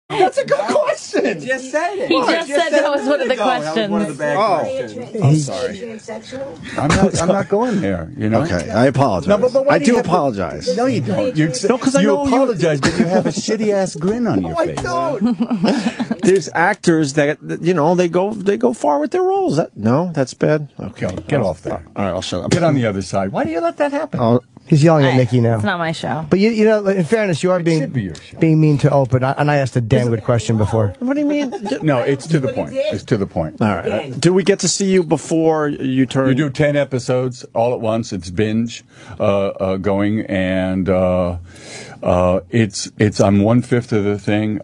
That's a good question. He just said it. He just said that was one of the questions. That was one of the bad questions. I'm sorry. I'm not going there. You know. Okay, I apologize. No, but I do apologize. No, you don't. No, because I know you apologize, but you have a shitty ass grin on your face. I don't. There's actors that they go far with their roles. No, that's bad. Okay, get off there. All right, I'll shut up. Get on the other side. Why do you let that happen? He's yelling at Nikki now. It's not my show. But you know, in fairness, you are being mean to Opie, and I asked a damn good question before. What do you mean? No, it's to the point. It's to the point. All right. Do we get to see you before you turn? You do 10 episodes all at once. It's binge going, and it's on 1/5 of the thing.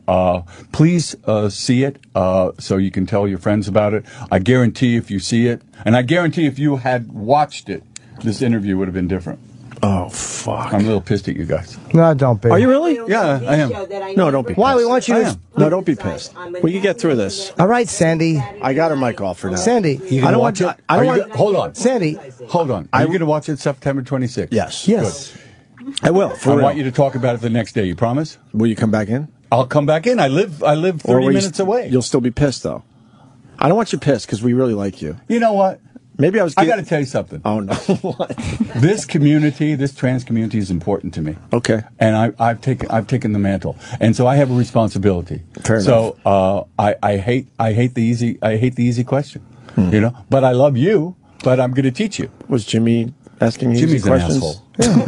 Please see it so you can tell your friends about it. I guarantee if you see it, and I guarantee if you had watched it, this interview would have been different. Oh, fuck. I'm a little pissed at you guys. No, don't be. Are you really? Yeah, I am. No, don't be pissed. Why? We want you to... No, don't be pissed. We can get through this. All right, Sandy. I got her mic off for now. Sandy. You gonna watch it? Hold on. Sandy. Hold on. Are you going to watch it September 26th? Yes. Yes. Good. I will. I want you to talk about it the next day. You promise? Will you come back in? I'll come back in. I live 30 minutes away. You'll still be pissed, though. I don't want you pissed because we really like you. You know what? Maybe I got to tell you something. Oh, no. What? This community, this trans community is important to me. Okay. And I've taken the mantle. And so I have a responsibility. Fair enough. So I hate the easy question. You know? But I love you, but I'm going to teach you. Was Jimmy asking you Jimmy's easy questions? an asshole.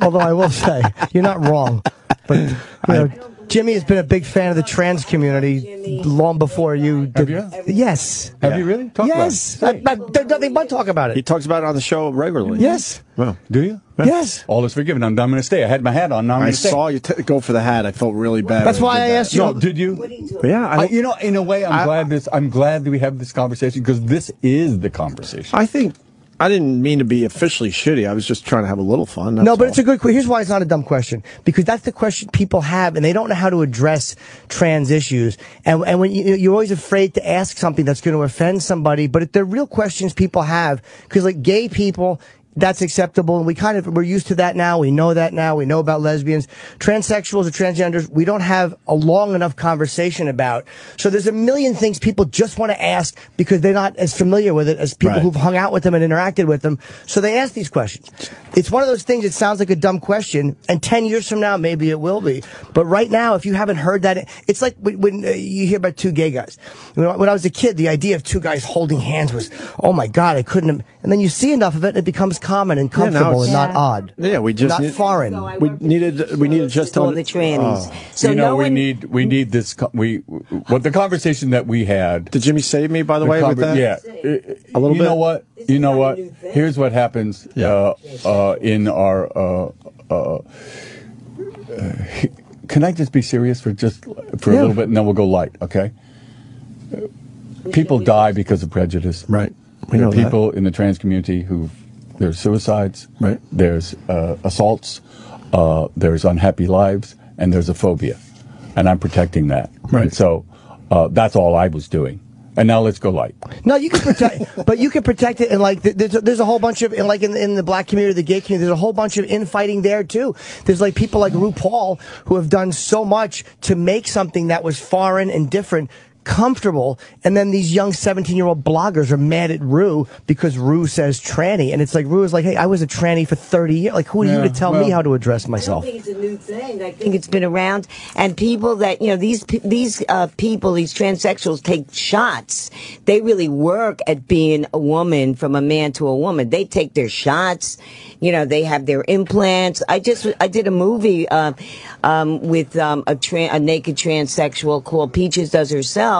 Although I will say, you're not wrong. But you know, Jimmy has been a big fan of the trans community long before you did. Have you? Yes. Have you really? Talk yes. about it. There's nothing but talk about it. He talks about it on the show regularly. Yes. Well, do you? Yes. All is forgiven. I'm going to stay. I had my hat on. Now I'm I going to stay. saw you go for the hat. I felt really bad. That's why I asked you. No, did you? Yeah. You know, in a way, I'm glad that we have this conversation because this is the conversation. I think I didn't mean to be officially shitty. I was just trying to have a little fun. No, but it's a good question. Here's why it's not a dumb question. Because that's the question people have, and they don't know how to address trans issues. And when you're always afraid to ask something that's going to offend somebody, but they're real questions people have. Because like gay people, that's acceptable, and we're used to that now. We know that now. We know about lesbians. Transsexuals or transgenders, we don't have a long enough conversation about. So there's a million things people just want to ask because they're not as familiar with it as people who've hung out with them and interacted with them. So they ask these questions. It's one of those things that sounds like a dumb question, and 10 years from now, maybe it will be. But right now, if you haven't heard that, it's like when you hear about two gay guys. When I was a kid, the idea of two guys holding hands was, oh my God, I couldn't have. And then you see enough of it, and it becomes common and comfortable and not odd. Yeah, we just not foreign. We needed just all the trannies. So you know, we need this. What the conversation that we had. Did Jimmy save me, by the way, with that? Yeah, a little bit. You know what? Here's what happens in our. Can I just be serious for a little bit, and then we'll go light, okay? People die because of prejudice. Right. We know people in the trans community there's suicides, right? There's assaults, there's unhappy lives, and there's a phobia, and I'm protecting that. Right. And so that's all I was doing. And now let's go light. No, you can protect, but you can protect it. And like, there's a whole bunch of, and like in the black community, the gay community, there's a whole bunch of infighting there too. There's like people like RuPaul who have done so much to make something that was foreign and different comfortable, and then these young 17-year-old bloggers are mad at Ru because Ru says tranny, and it's like Ru is like, hey, I was a tranny for 30 years. Like, who are you to tell me how to address myself? I don't think it's a new thing. I think it's been around, and people that these people, these transsexuals, take shots. They really work at being a woman from a man to a woman. They take their shots. They have their implants. I did a movie with a naked transsexual called Peaches Does Herself.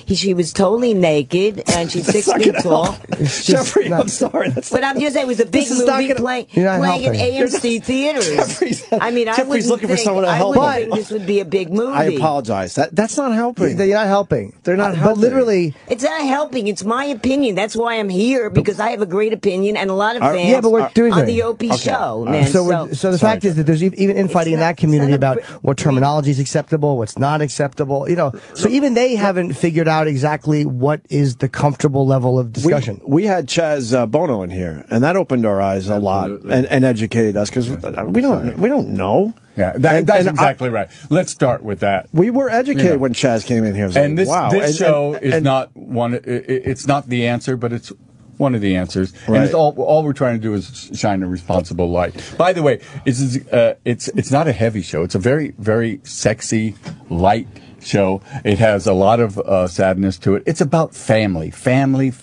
She was totally naked, and she's 6 feet tall. Jeffrey, I'm sorry. But I'm just saying, it was a big movie playing at AMC theaters. I mean, Jeffrey's looking for someone to help. I wouldn't think this would be a big movie. I apologize. That's not helping. You're not helping. They're not helping. But literally, it's not helping. It's my opinion. That's why I'm here, because I have a great opinion and a lot of fans on the Opie show. Man. So the fact is that there's even infighting in that community about what terminology is acceptable, what's not acceptable. So even they haven't. haven't figured out exactly what is the comfortable level of discussion. We had Chaz Bono in here, and that opened our eyes a lot and educated us because we don't know. Yeah, that's exactly right. Let's start with that. We were educated when Chaz came in here. And like, this, wow. this show is not one. It's not the answer, but it's one of the answers. Right. And it's all we're trying to do is shine a responsible light. By the way, it's not a heavy show. It's a very, very sexy, light show. It has a lot of sadness to it. It's about family, and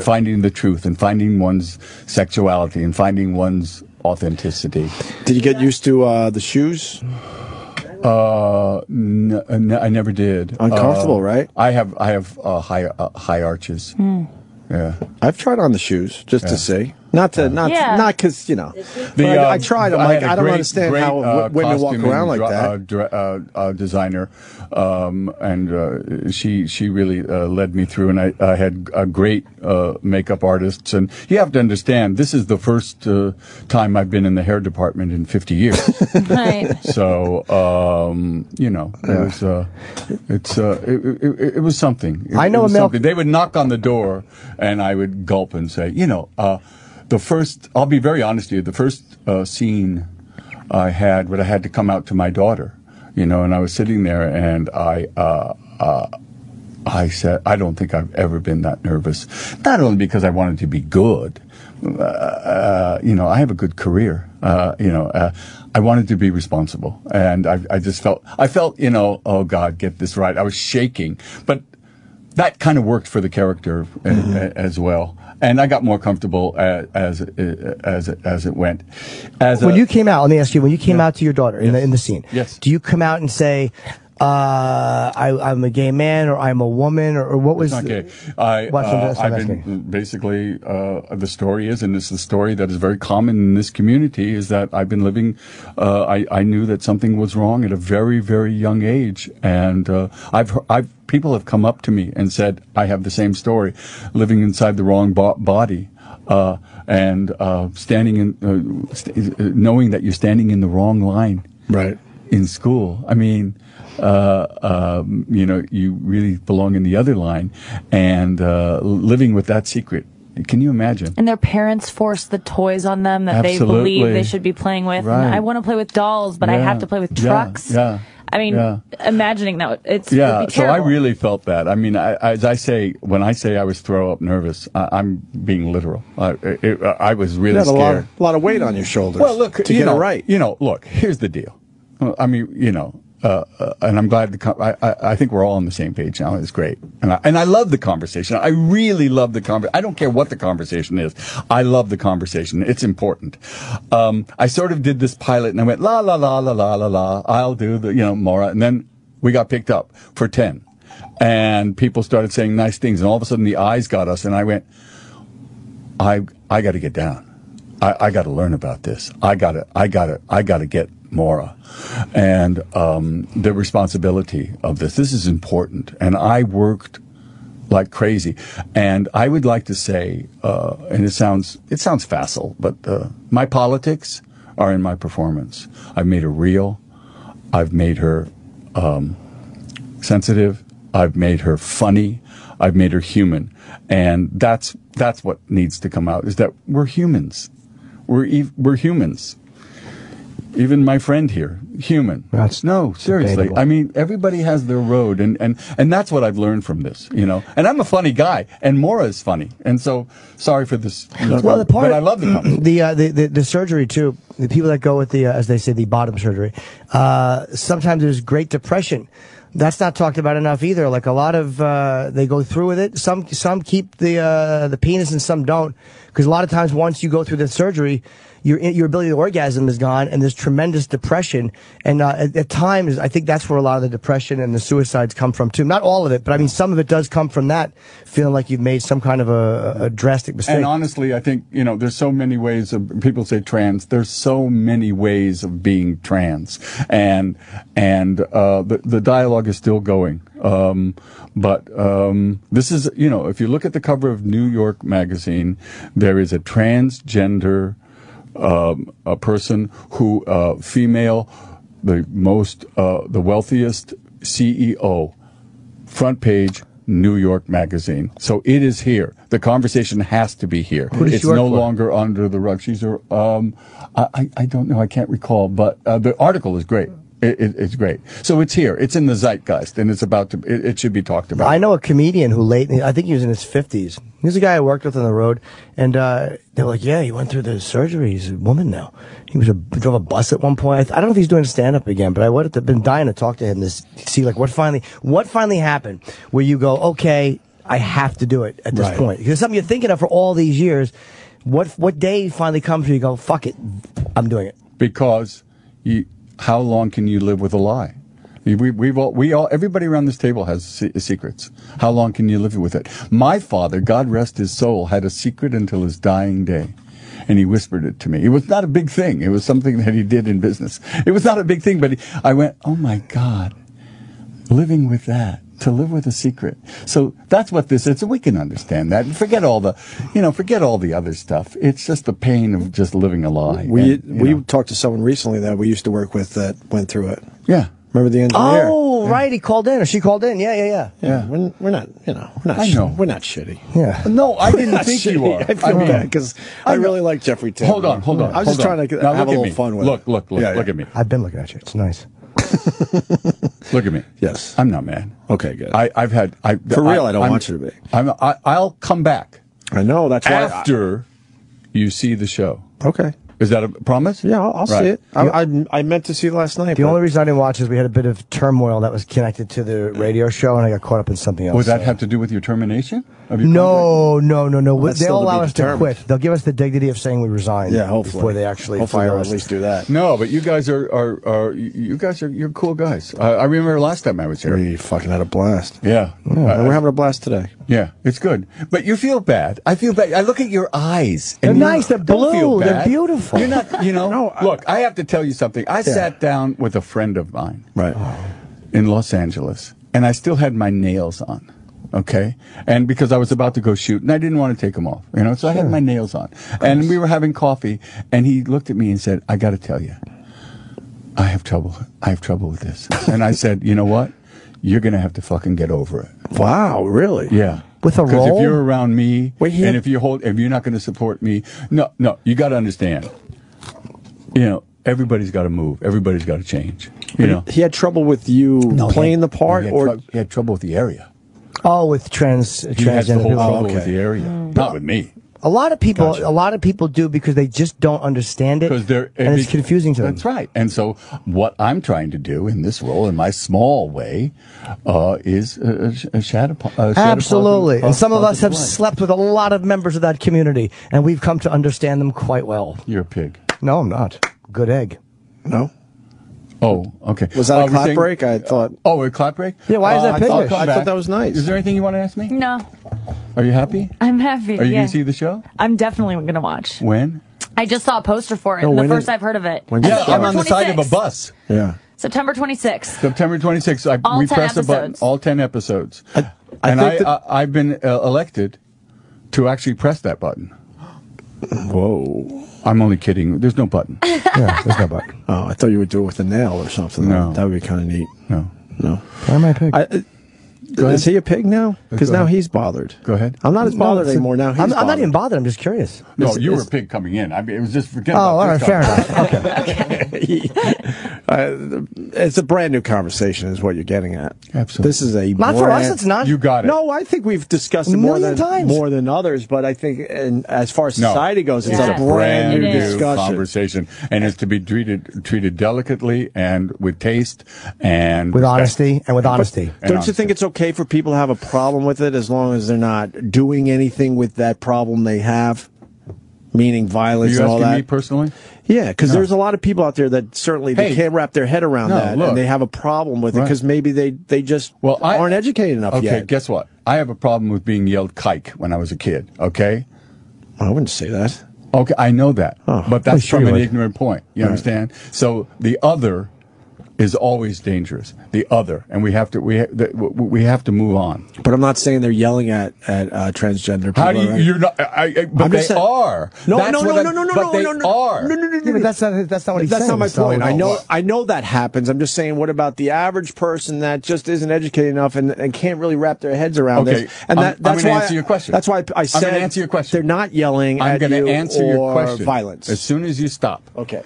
finding the truth, and finding one's sexuality, and finding one's authenticity. Did you get used to the shoes? I never did. Uncomfortable, right? I have high arches. Yeah, I've tried on the shoes just to see. Not because I tried. I'm like, I don't understand how women walk around like that. Designer, and she really led me through, and I had a great makeup artists. And you have to understand, this is the first time I've been in the hair department in 50 years. Right. So it was something. I know something. They would knock on the door, and I would gulp and say, I'll be very honest with you, the first scene I had, when I had to come out to my daughter, and I was sitting there, and I said, I don't think I've ever been that nervous. Not only because I wanted to be good, I have a good career, I wanted to be responsible, and I felt, oh God, get this right. I was shaking, but that kind of worked for the character as well. And I got more comfortable as it went. When you came out, let me ask you, when you came out to your daughter in the scene, yes. Do you come out and say, I'm a gay man, or I'm a woman, or what was? It's not gay. I've been basically the story is, and it's the story that is very common in this community, is that I've been living. I knew that something was wrong at a very, very young age, and people have come up to me and said, I have the same story, living inside the wrong body, and standing in, knowing that you're standing in the wrong line, right, in school. I mean. You really belong in the other line, and living with that secret. Can you imagine? And their parents force the toys on them that they believe they should be playing with. Right. And I want to play with dolls, but I have to play with trucks. Yeah. I mean, imagining that, would be so terrible. I really felt that. I mean, as I say, when I say I was throw up nervous, I'm being literal. I was really scared. A lot of weight on your shoulders. Well, look, to get it right. Look, here's the deal. I mean, and I'm glad I think we're all on the same page now. It's great. And I love the conversation. I really love the conversation. I don't care what the conversation is. I love the conversation. It's important. I sort of did this pilot, and I went, la, la, la, la, la, la, la. I'll do the, Maura. And then we got picked up for 10. And people started saying nice things. And all of a sudden the eyes got us. And I went, I got to get down. I got to learn about this. I got to get Maura, and the responsibility of this. This is important, and I worked like crazy. And I would like to say, and it sounds facile, but my politics are in my performance. I've made her real. I've made her sensitive. I've made her funny. I've made her human, and that's what needs to come out. Is that we're humans. We're humans. Even my friend here, human. No, seriously. Debatable. I mean, everybody has their road, and that's what I've learned from this, And I'm a funny guy, and Maura is funny, and so sorry for this. Well, but I love the conversation. The surgery too. The people that go with the, as they say, the bottom surgery. Sometimes there's Great Depression. That's not talked about enough either. Like a lot of they go through with it. Some keep the penis and some don't, because a lot of times once you go through the surgery, your ability to orgasm is gone, and there's tremendous depression. And at times, I think that's where a lot of the depression and the suicides come from too. Not all of it, but I mean some of it does come from that, feeling like you've made some kind of a drastic mistake. And honestly, I think there's so many ways of, people say trans. There's so many ways of being trans, and the dialogue is still going. But this is, if you look at the cover of New York Magazine, there is a transgender a person who female, the wealthiest CEO front page New York Magazine. So it is here. The conversation has to be here. It's no longer under the rug. She's I don't know. I can't recall, but the article is great. It's great. So it's here. It's in the zeitgeist, and it's about to. It should be talked about. I know a comedian who I think he was in his 50s. He was a guy I worked with on the road, and they were like, "Yeah, he went through the surgery. He's a woman now." He drove a bus at one point. I don't know if he's doing stand-up again, but I would have been dying to talk to him to see like what finally happened where you go, okay, I have to do it at this point, because it's something you're thinking of for all these years. What day finally comes where you go, fuck it, I'm doing it? Because how long can you live with a lie? We all, everybody around this table has secrets. How long can you live with it? My father, God rest his soul, had a secret until his dying day. And he whispered it to me. It was not a big thing. It was something that he did in business. It was not a big thing, but I went, oh my God, living with that. To live with a secret. So that's what this is. So we can understand that. Forget all the other stuff. It's just the pain of just living a lie. We talked to someone recently that we used to work with that went through it. Yeah. Remember the engineer? Oh, right. He called in, or she called in. Yeah. Yeah. We're not, we're not shitty. Yeah. No, I didn't think you were. I feel bad because I really like Jeffrey Tambor. Hold on. I was just trying to have a little fun with it. Look at me. I've been looking at you. It's nice. Look at me. Yes. I'm not mad. Okay, good. I don't want you to be. I'll come back. I know, that's why. After you see the show. Okay. Is that a promise? Yeah, I'll see it. I meant to see it last night. The only reason I didn't watch is we had a bit of turmoil that was connected to the radio show, and I got caught up in something else. Would that have to do with your termination? No. They'll allow us to quit. They'll give us the dignity of saying we resign. Yeah, hopefully. Before they actually fire us. At least do that. No, but you guys you're cool guys. I remember last time I was here. We fucking had a blast. Yeah. We're having a blast today. Yeah, it's good. But you feel bad. I feel bad. I look at your eyes. They're nice. They're blue. They're beautiful. You're not, look, I have to tell you something. I sat down with a friend of mine. Right. In Los Angeles, and I still had my nails on. Okay, and because I was about to go shoot, and I didn't want to take them off, so I had my nails on, and we were having coffee, and he looked at me and said, "I got to tell you, I have trouble with this," and I said, "You know what? You're gonna have to fucking get over it." Wow, really? Yeah. With a Because roll? if you're around me, and if you're not going to support me, no, you got to understand. Everybody's got to move. Everybody's got to change. He had trouble with you playing the part, he had trouble with the area. Oh, with He has the transgender whole people. trouble with the area, not with me. A lot of people do because they just don't understand it, and it's confusing to them. That's right. And so what I'm trying to do in this role, in my small way, is a shadow. Absolutely. And some of us have slept with a lot of members of that community, and we've come to understand them quite well. You're a pig. No, I'm not. Good egg. No? Oh, okay. Was that a clap break? I thought. Oh, a clap break? Yeah, why is that piggish? I thought that was nice. Is there anything you want to ask me? No. Are you happy? I'm happy. Are you going to see the show? I'm definitely going to watch. When? I just saw a poster for it, and the first I've heard of it. Yeah, I'm on the side of a bus. Yeah. September 26th. September 26th. We pressed a button. All 10 episodes. I've been elected to actually press that button. Whoa. I'm only kidding. There's no button. Yeah, there's no button. Oh, I thought you would do it with a nail or something. No. That would be kind of neat. No. Why am I a pig? Is he a pig now? Because now he's bothered. Go ahead. I'm not as bothered anymore now. I'm not even bothered. I'm just curious. No, you were a pig coming in. I mean, it was just forget about all right, fair enough. It's a brand new conversation, is what you're getting at. Absolutely. This is a not for us. It's not. You got it. No, I think we've discussed it more than others. But I think, as far as society goes, it's a brand new discussion. Conversation, and it's to be treated delicately and with taste and with honesty and with honesty. Don't you think it's okay for people to have a problem with it as long as they're not doing anything with that problem they have? Meaning violence and all that. Are you asking me personally? Yeah, because there's a lot of people out there that certainly they can't wrap their head around that, and they have a problem with it because maybe they just aren't educated enough yet. Okay, guess what? I have a problem with being yelled "kike" when I was a kid. Okay, I wouldn't say that. Okay, I know that, but that's from an would. ignorant point. You understand? So the other is always dangerous. The other, and we have to move on. But I'm not saying they're yelling at transgender people. How do you? Right? You're not. But they are. No. But they are. Yeah, but that's not what he's saying. That's not my point. I know that happens. I'm just saying, what about the average person that just isn't educated enough and can't really wrap their heads around this? And that's I'm going to why answer your question. That's why I said I'm going to answer your question. They're not yelling I'm at going you to answer your question. Violence. As soon as you stop. Okay.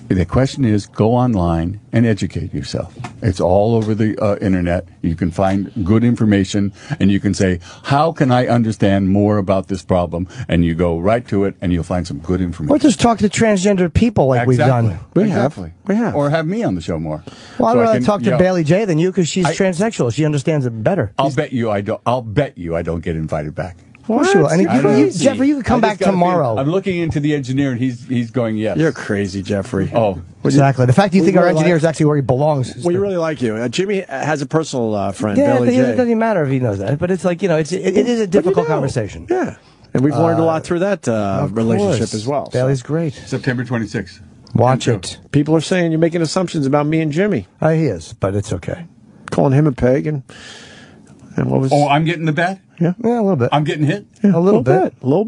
The question is, go online and educate yourself. It's all over the internet. You can find good information, and you can say, how can I understand more about this problem? And you go right to it, and you'll find some good information. Or just talk to transgender people like we've done. We have. Or have me on the show more. Well, I'd rather talk to Bailey J than you because she's transsexual. She understands it better. I'll bet you I don't get invited back. Jeffrey, you can come back tomorrow. I'm looking into the engineer, and he's going yes. You're crazy, Jeffrey. Oh, exactly. The fact that you think our engineer is actually where he belongs. We really like you. Jimmy has a personal friend, yeah, Bailey J. It doesn't matter if he knows that, but it's like, it is a difficult conversation. Yeah, and we've learned a lot through that relationship as well. Bailey's great. September 26th. Watch it. People are saying you're making assumptions about me and Jimmy. He is, but it's okay. Calling him a peg and what was? Oh, I'm getting the bet. Yeah, a little bit. I'm getting hit. Yeah, a little bit. A little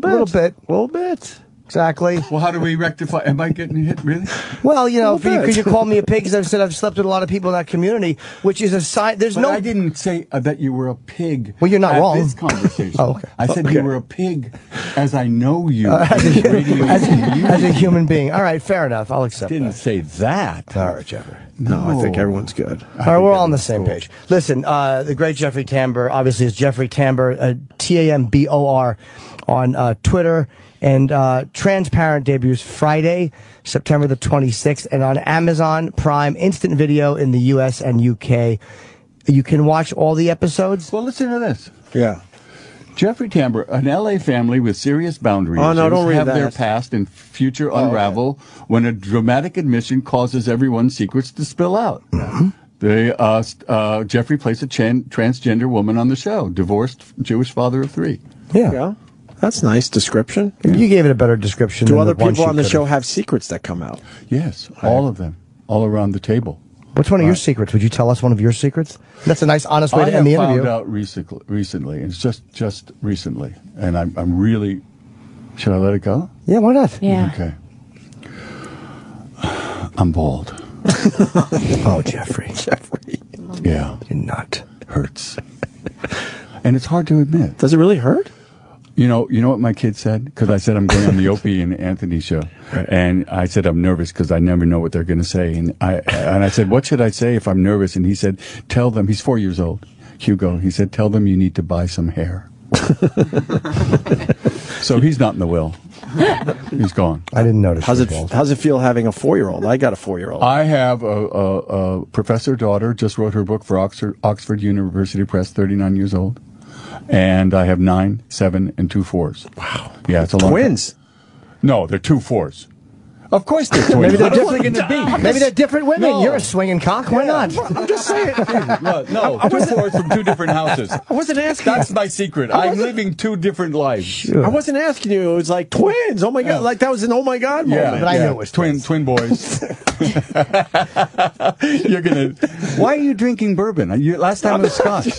bit. Exactly. Well, how do we rectify? Am I getting hit, really? Well, because you called me a pig, because I've said I've slept with a lot of people in that community, which is a sign. I didn't say that you were a pig. Well, you're not wrong. This conversation. Oh, okay. I said you were a pig, as I know you as a human being. All right, fair enough. I'll accept. Didn't say that. All right, Jeffrey. No, I think everyone's good. All right, we're all on the same page. Listen, the great Jeffrey Tambor, obviously, is Jeffrey Tambor, Tambor, on Twitter. And Transparent debuts Friday, September the 26th, and on Amazon Prime Instant Video in the U.S. and U.K. You can watch all the episodes. Well, listen to this. Yeah. Jeffrey Tambor, an L.A. family with serious boundary issues, don't read their past and future unravel when a dramatic admission causes everyone's secrets to spill out. Mm-hmm. Jeffrey plays a transgender woman on the show, divorced Jewish father of 3. Yeah. That's nice description. You gave it a better description. Do other people on the show have secrets that come out? Yes, all of them, all around the table. What's one of your secrets? Would you tell us one of your secrets? That's a nice, honest way to end the interview. I found out recently. It's just recently, and I'm really. Should I let it go? Yeah, why not? Yeah. Okay. I'm bald. Oh, Jeffrey. Yeah. You're not. Hurts. And it's hard to admit. Does it really hurt? You know what my kid said? Because I said I'm going on the Opie and Anthony show. Right. And I said I'm nervous because I never know what they're going to say. And I said, what should I say if I'm nervous? And he said, tell them, he's 4 years old, Hugo. He said, tell them you need to buy some hair. So he's not in the will. He's gone. I didn't notice. How's it feel having a 4-year-old? I got a 4-year-old. I have a professor daughter, just wrote her book for Oxford University Press, 39 years old. And I have 9, 7, and 2 4s. Wow. Yeah, it's a long Twins? No, they're 2 4s. Of course they're twins. Maybe they're different. Maybe they're different women. No. You're a swinging cock. Why not? I'm just saying. No, 2 4s from 2 different houses. I wasn't asking. That's my secret. I'm living 2 different lives. Sure. I wasn't asking you. It was like twins. Oh my God! Like that was an oh my God moment. Yeah, but I knew it was twin boys. You're gonna. Why are you drinking bourbon? Last time it was Scotch.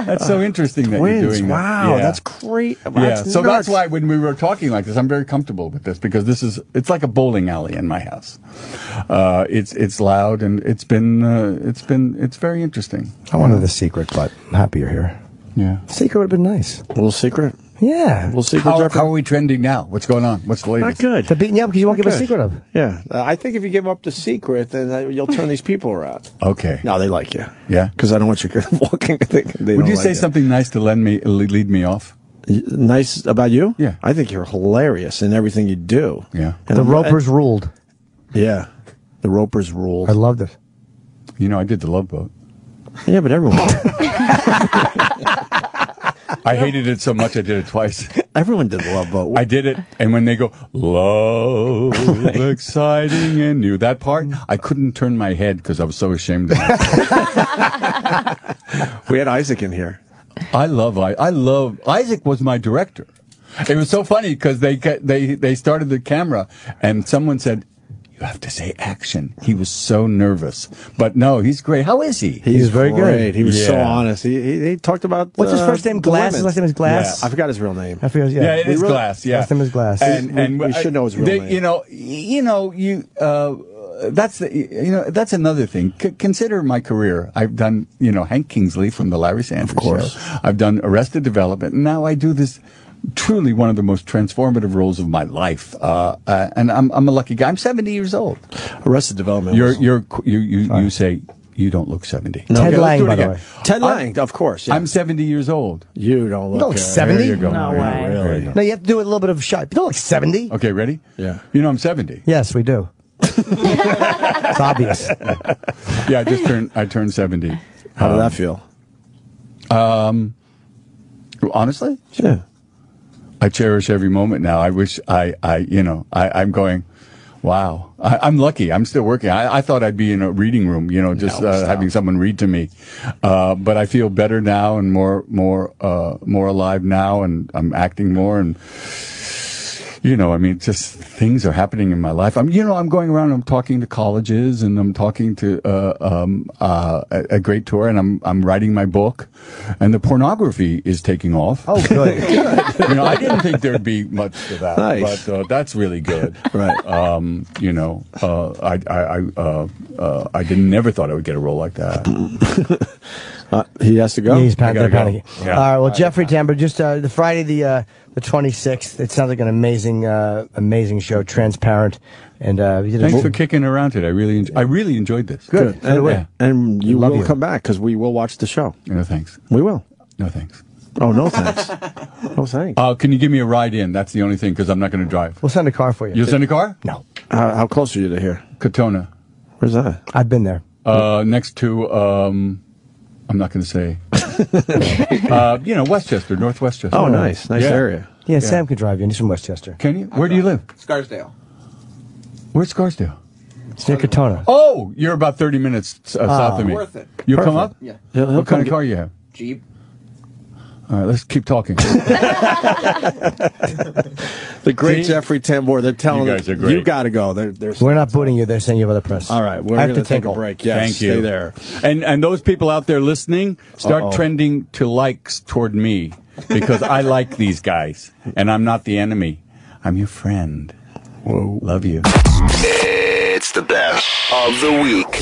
That's so interesting that you're doing that. Wow, that's great. That's why when we were talking like this, I'm very comfortable with this because it's like a bowling alley in my house. It's loud and it's very interesting. I wanted the secret, but I'm happy you're here. Yeah, Secret would have been nice. A little secret. Yeah. We'll see. How are we trending now? What's going on? What's the latest? Not good. They're beating you up because you won't give a secret up. Yeah. I think if you give up the secret, then you'll turn these people around. Okay. No, they like you. Yeah. Because I don't want you walking. Would you say something nice to lead me off? Nice about you? Yeah. I think you're hilarious in everything you do. Yeah. And the Ropers ruled. Yeah. The Ropers ruled. I loved it. I did the Love Boat. Yeah, but everyone. I hated it so much I did it twice. Everyone did the Love Boat. I did it, and when they go, love, exciting and new, that part, I couldn't turn my head because I was so ashamed of it. We had Isaac in here. I love Isaac was my director. It was so funny because they started the camera, and someone said, you have to say action. He was so nervous. But no, he's great. How is he? He's very good. He was so honest. He talked about what's his first name? Glass. His last name is Glass. Yeah, I forgot his real name. I forgot. Yeah, it is Glass. Yeah, last name is Glass. And we should know his real name. That's another thing. Consider my career. I've done, Hank Kingsley from the Larry Sanders Show. I've done Arrested Development. And now I do this truly one of the most transformative roles of my life. And I'm a lucky guy. I'm 70 years old. Arrested Development. You say you don't look 70. No, Ted Lang, by the way. Ted Lang, of course. Yeah. I'm 70 years old. You don't look 70. There you go. No way. Really? No, you have to do a little bit of shot. You don't look 70. Okay, ready? Yeah. I'm 70. Yes, we do. It's obvious. Yeah, I turned 70. How did that feel? Honestly? Yeah. I cherish every moment now. I wish I'm going, wow. I'm lucky. I'm still working. I thought I'd be in a reading room, having someone read to me. But I feel better now and more alive now, and I'm acting more, and just things are happening in my life. I'm going around, I'm talking to colleges, and I'm talking to a great tour, and I'm writing my book, and the pornography is taking off. Oh, good. I didn't think there'd be much to that, nice. But that's really good. Right. I never thought I would get a role like that. He has to go. Yeah, he's panicking. Yeah. All right. Well, Jeffrey Tambor, just the Friday the 26th. It sounds like an amazing show, transparent, and thanks for kicking around today. I really enjoyed this. Good. And you will come back because we will watch the show. No thanks. We will. No thanks. Oh, no thanks. No thanks. Can you give me a ride in? That's the only thing, because I'm not going to drive. We'll send a car for you. You'll send a car? No. How close are you to here? Katona. Where's that? I've been there. Next to I'm not going to say. Westchester, North Westchester. Oh, nice area. Yeah, Sam could drive you. He's from Westchester. Can you? Where do you live? Scarsdale. Where's Scarsdale? It's near Katona. Oh, you're about 30 minutes south of me. Worth it. You come up? Yeah. What kind of car you have? Jeep. All right, let's keep talking. The great Jeffrey Tambor, they're telling you guys are great. You got to go. We're not booting you. They're saying you have other press. All right, we're going to take a break. Yes, Thank you. Stay there. And those people out there listening, start trending to likes toward me, because I like these guys, and I'm not the enemy. I'm your friend. Whoa. Love you. It's the best of the week.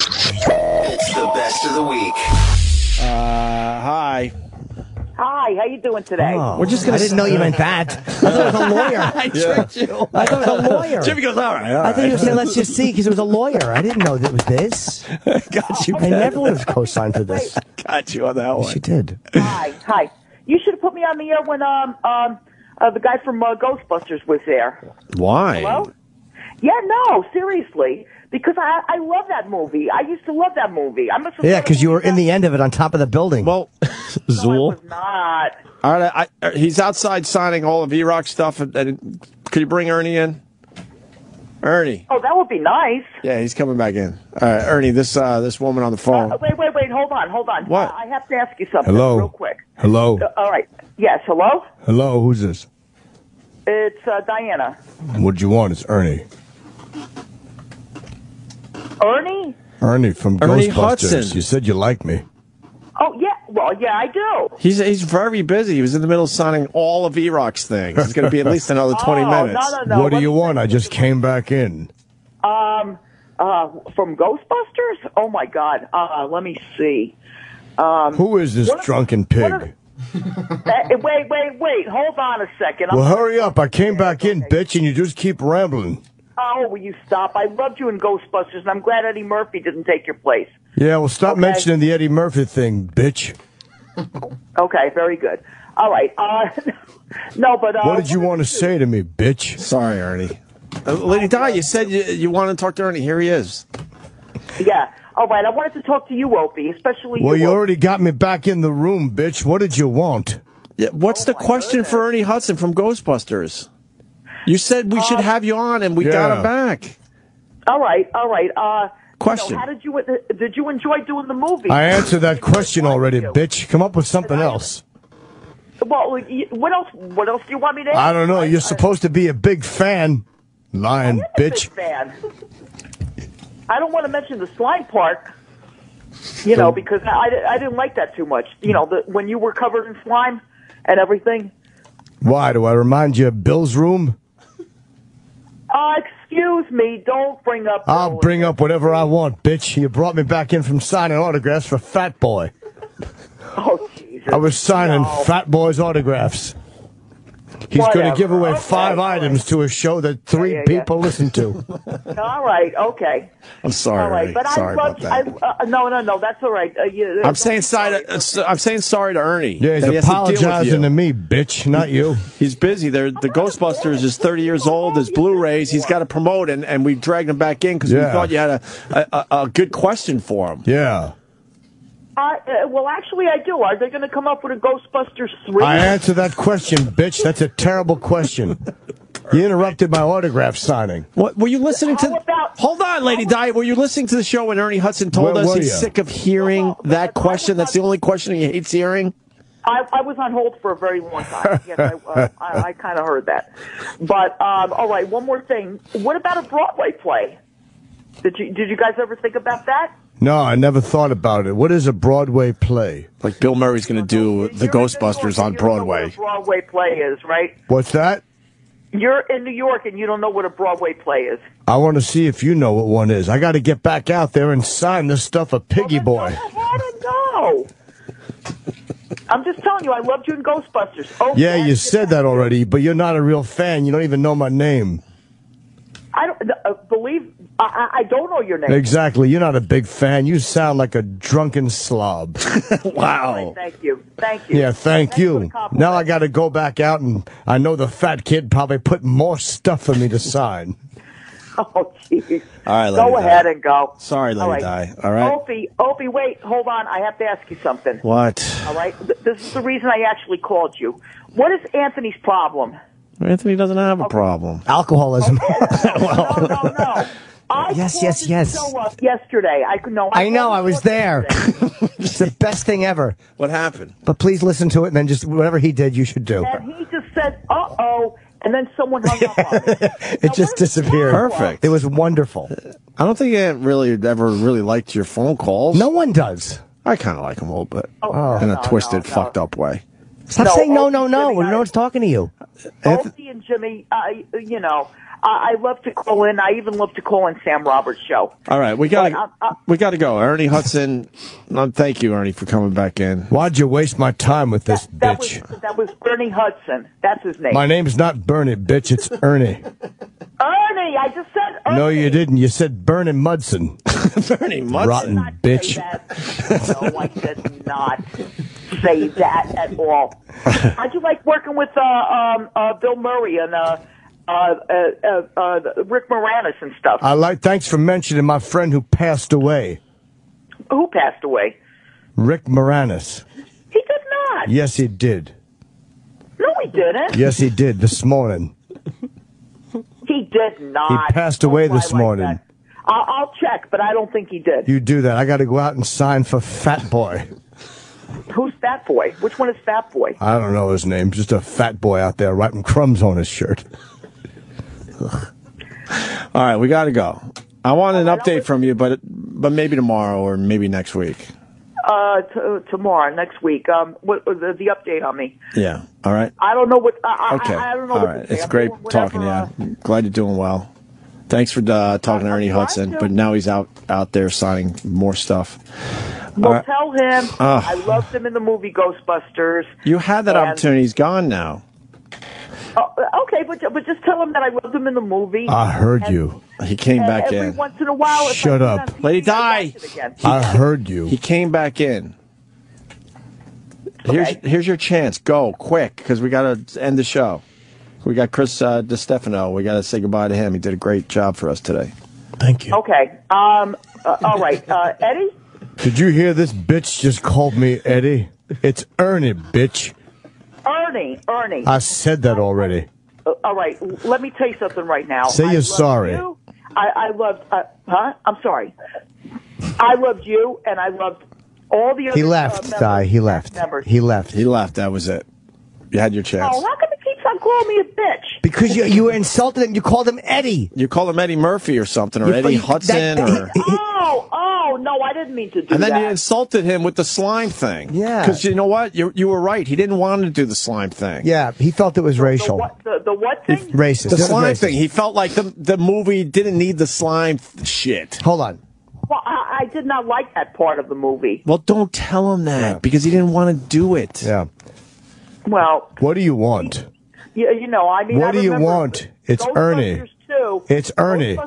It's the best of the week. Hi. Hi, how you doing today? Oh, I didn't know you meant that. I thought it was a lawyer. I tricked you. I thought it was a lawyer. Jimmy goes, all right. I thought you were saying, let's just see, because it was a lawyer. I didn't know that it was this. Got you. I never would have co-signed for this. Got you on that one. She did. Hi. You should have put me on the air when the guy from Ghostbusters was there. Why? Hello? Yeah, no, seriously. Because I love that movie. I used to love that movie. Yeah, because you were in the end of it on top of the building. Well, Zool. No, I was not. All right, he's outside signing all of E-Rock stuff. And could you bring Ernie in? Ernie. Oh, that would be nice. Yeah, he's coming back in. All right, Ernie, this woman on the phone. Wait. Hold on. What? I have to ask you something real quick. Hello. All right. Yes, hello? Hello, who's this? It's Diana. What'd you want? It's Ernie. Ernie? Ernie from Ernie Ghostbusters. Hudson. You said you like me. Oh, yeah. Well, yeah, I do. He's very busy. He was in the middle of signing all of E-Rock's things. It's going to be at least another 20 minutes. No. What do you want? I just came back in. From Ghostbusters? Oh, my God. Let me see. Who is this drunken pig? Wait. Hold on a second. Well, hurry up. I came back in, bitch, and you just keep rambling. Oh, will you stop? I loved you in Ghostbusters, and I'm glad Eddie Murphy didn't take your place. Yeah, well, stop mentioning the Eddie Murphy thing, bitch. Okay, very good. All right. No, but... what did you want to say to me, bitch? Sorry, Ernie. Lady Di, you said you wanted to talk to Ernie. Here he is. Yeah. All right, I wanted to talk to you, Opie, especially you. Well, you already got me back in the room, bitch. What did you want? Yeah, what's the question for Ernie Hudson from Ghostbusters? You said we should have you on, and we got him back. All right. Question. How did you enjoy doing the movie? I answered that question already, bitch. Come up with something else. Well, what else do you want me to ask? I don't know. You're supposed to be a big fan. Lying bitch. Fan. I don't want to mention the slime park, because I didn't like that too much. When you were covered in slime and everything. Why? Do I remind you of Bill's room? Excuse me, don't bring up... I'll bring up whatever I want, bitch. You brought me back in from signing autographs for Fat Boy. Oh, Jesus. I was signing Fat Boy's autographs. He's going to give away 5 items to a show that 3 people listen to. All right, okay. I'm sorry, all right, but sorry about that. No, that's all right. I'm saying sorry to Ernie. Yeah, he's apologizing to me, bitch, not you. He's busy. The Ghostbusters is 30 years old. There's Blu-rays. He's got to promote, and we dragged him back in because we thought you had a good question for him. Yeah. Well, actually, I do. Are they going to come up with a Ghostbusters 3? I answer that question, bitch. That's a terrible question. You interrupted my autograph signing. What were you listening to? Hold on, Lady Di. Were you listening to the show when Ernie Hudson told us he's sick of hearing that question? That's the only question he hates hearing? I was on hold for a very long time. Yes, I kind of heard that. But, all right, one more thing. What about a Broadway play? Did you guys ever think about that? No, I never thought about it. What is a Broadway play? Like Bill Murray's going to do the Ghostbusters on Broadway. You don't know what a Broadway play is, right? What's that? You're in New York and you don't know what a Broadway play is. I want to see if you know what one is. I got to get back out there and sign this stuff a Piggy Boy. Go ahead and go. I'm just telling you, I loved you in Ghostbusters. Oh, yeah, you said that already, but you're not a real fan. You don't even know my name. I don't believe. I don't know your name. Exactly. You're not a big fan. You sound like a drunken slob. Wow. Thank you. Thank you. Yeah, thank you. Now I got to go back out, and I know the fat kid probably put more stuff for me to sign. Oh, jeez. All right, Lady Go ahead and go. Sorry, Lady Di. All right. Opie, wait, hold on. I have to ask you something. What? All right. This is the reason I actually called you. What is Anthony's problem? Anthony doesn't have a problem. Alcoholism. No. Yes. Show up yesterday. I know. I was there. It's the best thing ever. What happened? But please listen to it, and then just whatever he did, you should do. And he just said, "Uh-oh," and then someone hung up on me. It just disappeared. Perfect. It was wonderful. I don't think I ever really liked your phone calls. No one does. I kind of like them a little bit. In a twisted, fucked up way. Stop saying no. When no one's talking to you. Opie and Jimmy, I love to call in. I even love to call in Sam Roberts' show. All right, we got to go. Ernie Hudson, thank you, Ernie, for coming back in. Why'd you waste my time with this bitch? That was Bernie Hudson. That's his name. My name's not Bernie, bitch. It's Ernie. Ernie, I just said Ernie. No, you didn't. You said Bernie Mudson. Bernie Mudson. Rotten bitch. No, I did not say that at all. How'd you like working with Bill Murray and Rick Moranis and stuff? Thanks for mentioning my friend who passed away. Who passed away? Rick Moranis. He did not. Yes, he did. No, he didn't. Yes, he did this morning. He did not. He passed away this morning. I'll check, but I don't think he did. You do that. I got to go out and sign for Fat Boy. Who's Fat Boy? Which one is Fat Boy? I don't know his name. Just a fat boy out there writing crumbs on his shirt. All right, we got to go. I want an update from you, but maybe tomorrow or maybe next week. Tomorrow, next week. What the update on me? Yeah. All right. I don't know what. Okay. I don't know. All right. It's great talking to you. Glad you're doing well. Thanks for talking to Ernie Hudson, but now he's out there signing more stuff. Well, tell him I loved him in the movie Ghostbusters. You had that opportunity. He's gone now. Okay, but just tell him that I loved him in the movie. I heard you. He came back in. Every once in a while. Shut up. TV, Lady Di. I heard you. He came back in. Okay. Here's your chance. Go quick, because we got to end the show. We got Chris DiStefano. We got to say goodbye to him. He did a great job for us today. Thank you. Okay. All right. Eddie? Did you hear this bitch just called me Eddie? It's Ernie, bitch. Ernie. I said that already. All right. Let me tell you something right now. Say you're sorry. I loved... I'm sorry. I loved you, and I loved all the other He left, Di. He left. members. He left. He left. That was it. You had your chance. Oh, how come he keeps on call me a bitch? Because you insulted him. You called him Eddie. You called him Eddie Murphy or something, or Eddie Hudson, or... Oh, no, I didn't mean to do that. And then you insulted him with the slime thing. Yeah. Because you know what? You were right. He didn't want to do the slime thing. Yeah, he felt it was racial. The what thing? Racist. The slime thing. He felt like the movie didn't need the slime shit. Hold on. Well, I did not like that part of the movie. Well, don't tell him that, because he didn't want to do it. Yeah. Well... What do you want? Yeah, you know, I mean... What do you want? It's Ernie. It's Ernie.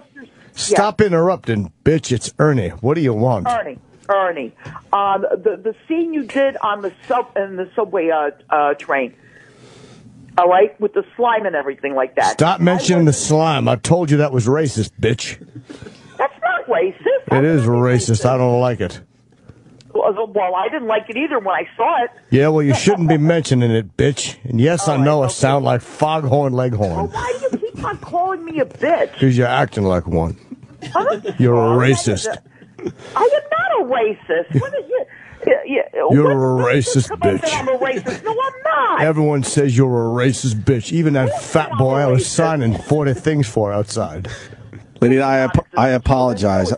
Stop interrupting, bitch. It's Ernie. What do you want? Ernie. The scene you did on the subway train. All right, with the slime and everything like that. Stop mentioning the slime. I told you that was racist, bitch. That's not racist. It is racist. I don't like it. Well, I didn't like it either when I saw it. Yeah, well, you shouldn't be mentioning it, bitch. And yes, I know I sound like Foghorn Leghorn. Well, why do you keep on calling me a bitch? Because you're acting like one. You're a racist. I am not a racist. What is it? You're a racist bitch. I'm a racist. No, I'm not. Everyone says you're a racist bitch. Even that fat boy I was signing 40 things for outside. Lady, I apologize.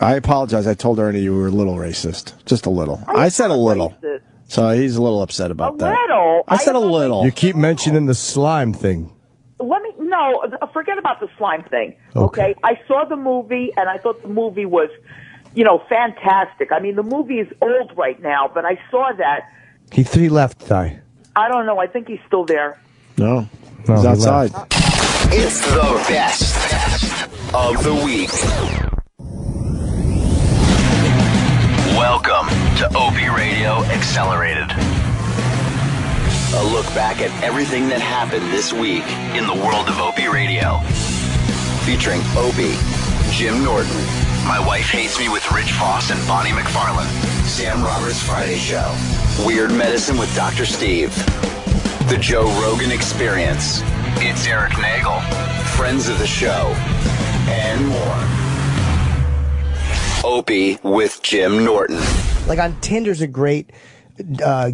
I apologize. I told Ernie you were a little racist. Just a little. I said a little. Racist. So he's a little upset about that. A little? I said a little. You keep mentioning the slime thing. No, forget about the slime thing. Okay? I saw the movie, and I thought the movie was, fantastic. I mean, the movie is old right now, but I saw that. He left, Ty. I don't know. I think he's still there. No, he's outside. It's the best of the week. Welcome to Opie Radio Accelerated. A look back at everything that happened this week in the world of Opie Radio. Featuring Opie, Jim Norton, My Wife Hates Me with Rich Voss and Bonnie McFarlane, Sam Roberts Friday Show, Weird Medicine with Dr. Steve, The Joe Rogan Experience, It's Eric Nagel, Friends of the Show, and more. Opie with Jim Norton. Like on Tinder's a great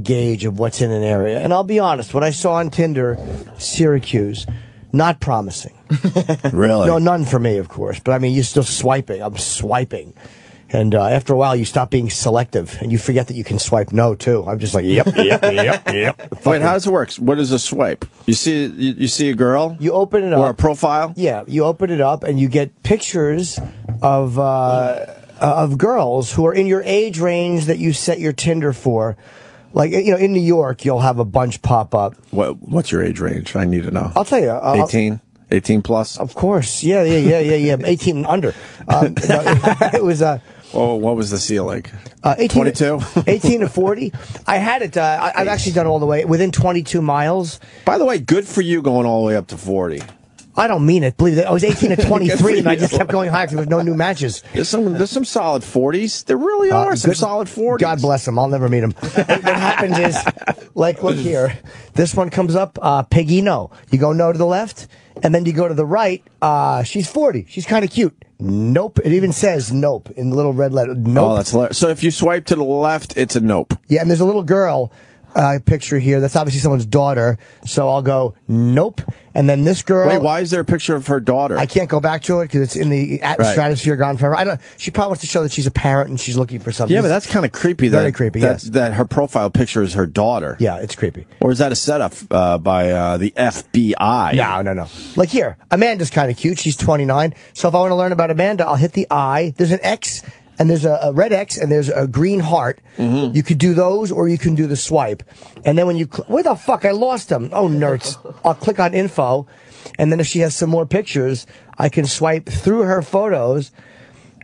gauge of what's in an area. And I'll be honest, what I saw on Tinder, Syracuse, not promising. Really? No, none for me, of course. But I mean, you're still swiping. I'm swiping. And after a while, you stop being selective, and you forget that you can swipe no, too. I'm just like, yep. Wait, how does it work? What is a swipe? You see a girl? You open it up. Or a profile? Yeah, you open it up, and you get pictures of girls who are in your age range that you set your Tinder for. Like, in New York, you'll have a bunch pop up. What's your age range? I need to know. I'll tell you. 18? 18 plus? Of course. Yeah. 18 and under. It was... what was the ceiling? 22? 18 to 40. I had it. I've actually done it all the way within 22 miles. By the way, good for you going all the way up to 40. I don't mean it. Believe it. I was 18 to 23, and I just kept going higher because there was no new matches. There's some solid 40s. There really are some solid 40s. God bless them. I'll never meet them. What happens is, like, look here. This one comes up, Peggy, no. You go no to the left, and then you go to the right. She's 40. She's kind of cute. Nope. It even says nope in the little red letter. Nope. Oh, that's hilarious. So if you swipe to the left, it's a nope. Yeah, and there's a little girl picture here. That's obviously someone's daughter. So I'll go nope. And then this girl. Wait, why is there a picture of her daughter? I can't go back to it because it's in the stratosphere, gone forever. She probably wants to show that she's a parent and she's looking for something. Yeah, but that's kind of creepy. Very creepy. Yes. That her profile picture is her daughter. Yeah, it's creepy. Or is that a setup by the FBI? No. Like here, Amanda's kind of cute. She's 29. So if I want to learn about Amanda, I'll hit the I. There's an X. And there's a red X and there's a green heart. Mm-hmm. You could do those or you can do the swipe. And then when you... Where the fuck? I lost them. Oh, nerds. I'll click on info. And then if she has some more pictures, I can swipe through her photos.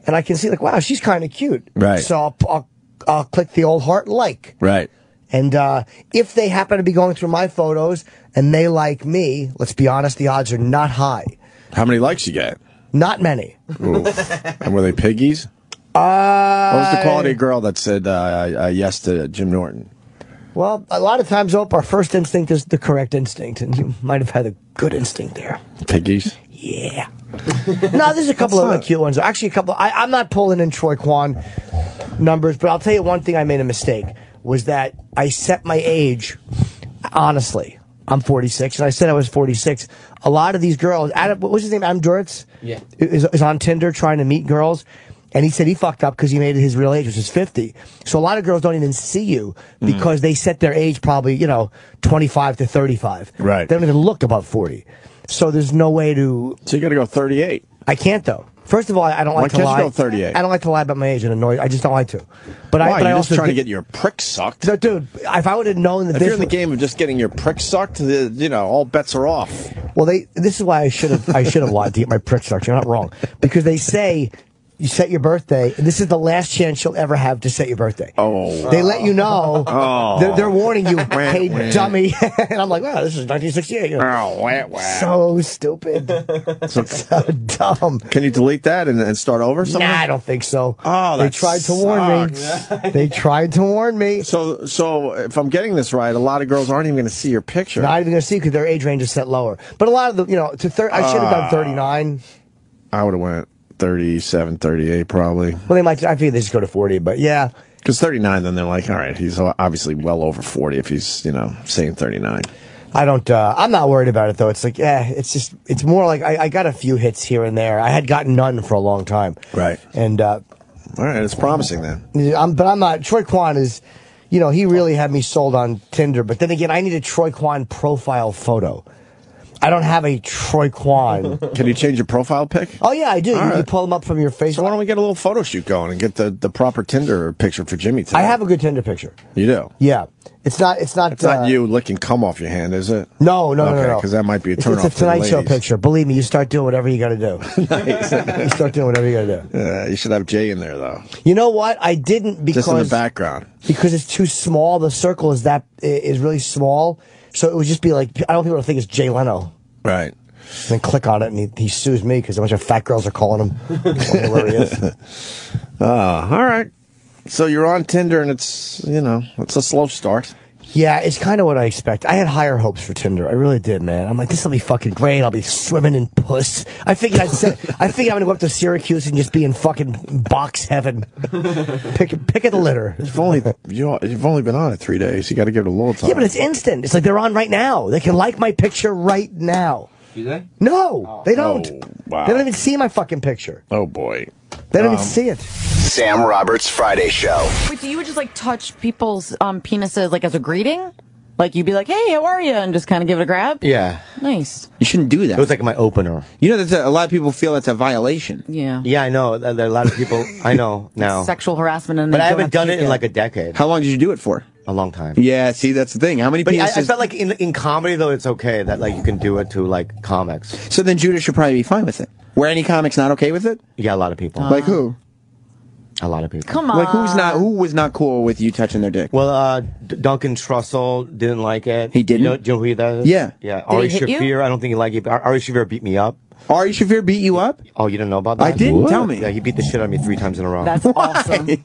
And I can see, like, wow, she's kind of cute. Right. So I'll click the old heart like. Right. And if they happen to be going through my photos and they like me, let's be honest, the odds are not high. How many likes you get? Not many. Oof. And were they piggies? What was the quality girl that said yes to Jim Norton? Well, a lot of times, our first instinct is the correct instinct, and you might have had a good instinct there. Piggies? Yeah. No, there's a couple of cute ones. Actually, a couple. I'm not pulling in Troy Kwan numbers, but I'll tell you one thing I made a mistake, was that I set my age, honestly, I'm 46, and I said I was 46. A lot of these girls, Adam, what was his name? Adam Duritz? Yeah. Is on Tinder trying to meet girls. And he said he fucked up because he made it his real age, which is 50. So a lot of girls don't even see you because they set their age probably, 25 to 35. Right. They don't even look above 40. So there's no way to... So you got to go 38. I can't, though. First of all, I don't like to lie. Why can't you go 38? I don't like to lie about my age and annoy. I just don't like to. But Why? You're I just also trying to get your prick sucked. So, dude, if I would have known that if you're in the game of just getting your prick sucked, all bets are off. Well, this is why I should have lied to get my prick sucked. You're not wrong, because they say you set your birthday, and this is the last chance you'll ever have to set your birthday. Oh. They let you know. Oh. They're warning you, hey, dummy. And I'm like, wow, this is 1968. So stupid. So dumb. Can you delete that and start over? Nah, I don't think so. Oh, they tried to warn me. They tried to warn me. So if I'm getting this right, a lot of girls aren't even going to see your picture. Not even going to see because their age range is set lower. But a lot of the, I should have done 39. I would have went 37, 38 probably. Well, they might. I figure they just go to 40, but yeah. Because 39, then they're like, all right, he's obviously well over 40 if he's, saying 39. I don't, I'm not worried about it though. It's like, it's more like I got a few hits here and there. I had gotten none for a long time. Right. And, all right, it's promising then. But I'm not, Troy Kwan is, he really had me sold on Tinder, but then again, I need a Troy Kwan profile photo. I don't have a Troy Kwan. Can you change your profile pic? Oh, yeah, I do. You pull them up from your Facebook. So why don't we get a little photo shoot going and get the proper Tinder picture for Jimmy today? I have a good Tinder picture. You do? Yeah. It's not you licking cum off your hand, is it? No. Because that might be a turn off. It's a Tonight Show picture. Believe me, you start doing whatever you got to do. Nice. You start doing whatever you got to do. You should have Jay in there, though. You know what? I didn't because... Just in the background. Because it's too small. The circle is really small. So it would just be like, I don't think people think it's Jay Leno. Right. And then click on it, and he sues me because a bunch of fat girls are calling him. I don't know where he is. All right. So you're on Tinder, and it's a slow start. Yeah, it's kind of what I expect. I had higher hopes for Tinder. I really did, man. I'm like, this will be fucking great. I'll be swimming in puss. I think I'm going to go up to Syracuse and just be in fucking box heaven. Pick at the litter. You've only been on it 3 days. You got to give it a little time. Yeah, but it's instant. It's like they're on right now. They can like my picture right now. Do they? No, they don't. Oh, wow. They don't even see my fucking picture. Oh, boy. They don't even see it. Sam Roberts Friday Show. Wait, so you would just like touch people's penises like as a greeting? Like you'd be like, "Hey, how are you?" and just kind of give it a grab? Yeah. Nice. You shouldn't do that. It was like my opener. There's a lot of people feel that's a violation. Yeah. Yeah, I know. There are a lot of people I know now. Sexual harassment. But I haven't done it in like a decade. How long did you do it for? A long time. Yeah, see, that's the thing. How many people... I felt like in comedy, though, it's okay that like you can do it to like comics. So then Judah should probably be fine with it. Were any comics not okay with it? Yeah, a lot of people. Like who? A lot of people. Come on. Like who was not cool with you touching their dick? Well, Duncan Trussell didn't like it. He didn't? Do you know who that is? Yeah. Yeah. Ari Shaffir, I don't think he liked it. Ari Shaffir beat me up. Ari Shaffir beat you up? Oh, you didn't know about that? I didn't. What? Tell me. Yeah, he beat the shit out of me 3 times in a row. That's awesome.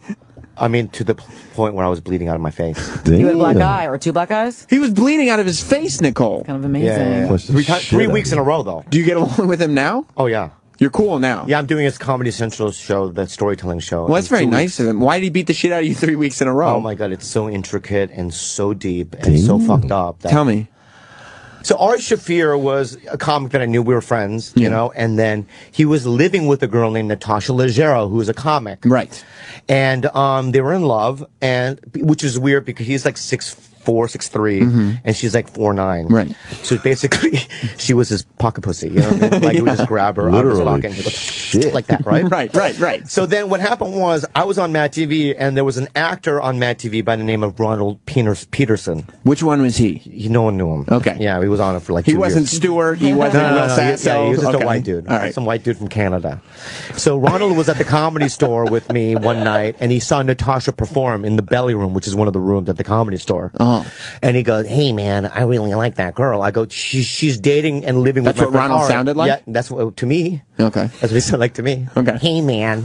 I mean, to the point where I was bleeding out of my face. You had a black eye or 2 black eyes? He was bleeding out of his face, Nicole. Kind of amazing. Yeah. 3 weeks in a row, though. Do you get along with him now? Oh, yeah. You're cool now. Yeah, I'm doing his Comedy Central show, the storytelling show. Well, that's very nice of him. Why did he beat the shit out of you 3 weeks in a row? Oh, my God. It's so intricate and so deep and so fucked up. Tell me. So Ari Shaffir was a comic that I knew. We were friends, you know, and then he was living with a girl named Natasha Leggero, who was a comic. Right. And they were in love, and which is weird because he's like 6'4", 6'3", and she's like 4'9". Right. So basically, she was his pocket pussy. You know what I mean? Like he would just grab her out of his pocket and just go like that, right? Right. So then what happened was I was on Matt TV, and there was an actor on Matt TV by the name of Ronald Peterson. Which one was he? No one knew him. Okay. Yeah, he was on it for like 2 years. He wasn't Stewart. He wasn't Will Sasso. Yeah, he was just a white dude. All right. Some white dude from Canada. So Ronald was at the Comedy Store with me one night, and he saw Natasha perform in the belly room, which is one of the rooms at the Comedy Store. And he goes, "Hey, man, I really like that girl." I go, she's dating and living with my friend." That's what Ronald sounded like? Yeah, that's what, to me. Okay. That's what he sounded like to me. Okay. "Hey, man."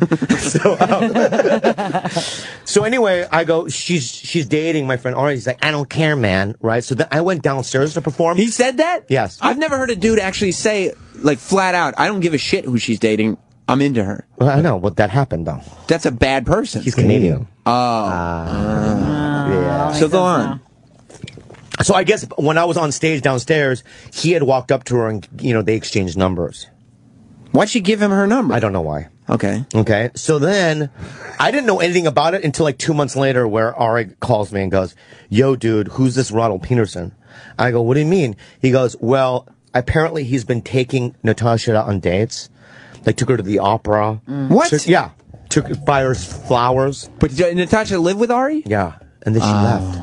So anyway, I go, she's dating my friend Ari. He's like, "I don't care, man." Right? So then I went downstairs to perform. He said that? Yes. I've never heard a dude actually say, like, flat out, "I don't give a shit who she's dating. I'm into her." Well, I know, but that happened, though. That's a bad person. He's Canadian. Yeah. Makes So go sense on. now. So I guess when I was on stage downstairs, he had walked up to her and, they exchanged numbers. Why'd she give him her number? I don't know why. Okay. So then, I didn't know anything about it until like 2 months later, where Ari calls me and goes, "Yo, dude, who's this Ronald Peterson?" I go, "What do you mean?" He goes, "Well, apparently he's been taking Natasha out on dates. Like, took her to the opera." What? Took buy her flowers. But did Natasha live with Ari? Yeah. And then she left.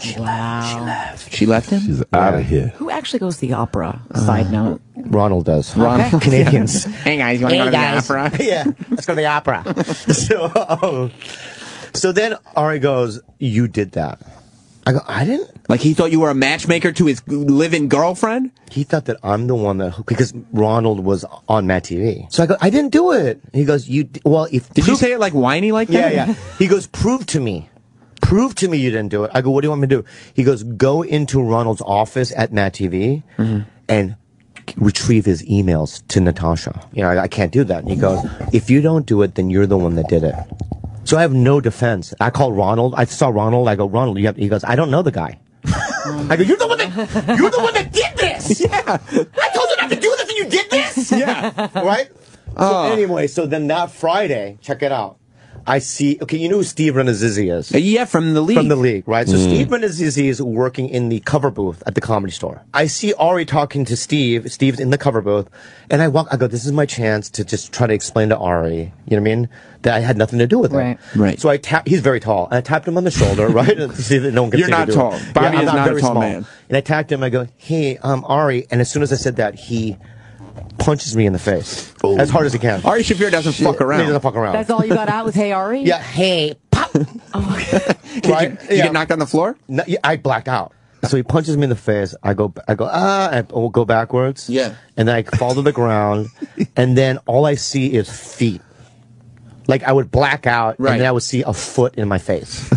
She left. She left him? She's out of here. Who actually goes to the opera? Side note. Ronald does. Okay. Canadians. Hey guys, you want to go to the opera? Yeah, let's go to the opera. So then Ari goes, "You did that." I go, "I didn't." Like he thought you were a matchmaker to his live-in girlfriend? He thought that I'm the one because Ronald was on Matt TV. So I go, "I didn't do it." He goes, Did you say it like whiny like that? Yeah. He goes, "Prove to me. Prove to me you didn't do it." I go, "What do you want me to do?" He goes, "Go into Ronald's office at Matt TV and retrieve his emails to Natasha." I can't do that. And he goes, "If you don't do it, then you're the one that did it." So I have no defense. I call Ronald. I saw Ronald. I go, "Ronald, he goes, "I don't know the guy." I go, you're the one that did this." Yeah. I told you not to do this and you did this. Yeah. Right? So anyway, so then that Friday, check it out. I see, you know who Steve Renazizi is? Yeah, from the league. From the league, right? So Steve Renazizi is working in the cover booth at the Comedy Store. I see Ari talking to Steve. Steve's in the cover booth. And I go, this is my chance to just try to explain to Ari, you know what I mean? That I had nothing to do with it. Right. So he's very tall. And I tapped him on the shoulder, right? To see that no one gets You're not tall. Bobby is not a tall man. And I tapped him. I go, "Hey, Ari." And as soon as I said that, he punches me in the face as hard as he can. Ari Shaffir doesn't fuck around. He doesn't fuck around. That's all you got out with "Hey, Ari"? Yeah, hey, pop. Did you get knocked on the floor? No, I blacked out. So he punches me in the face. I go, I will go backwards. Yeah. And then I fall to the ground. And then all I see is feet. Like I would black out, and then I would see a foot in my face.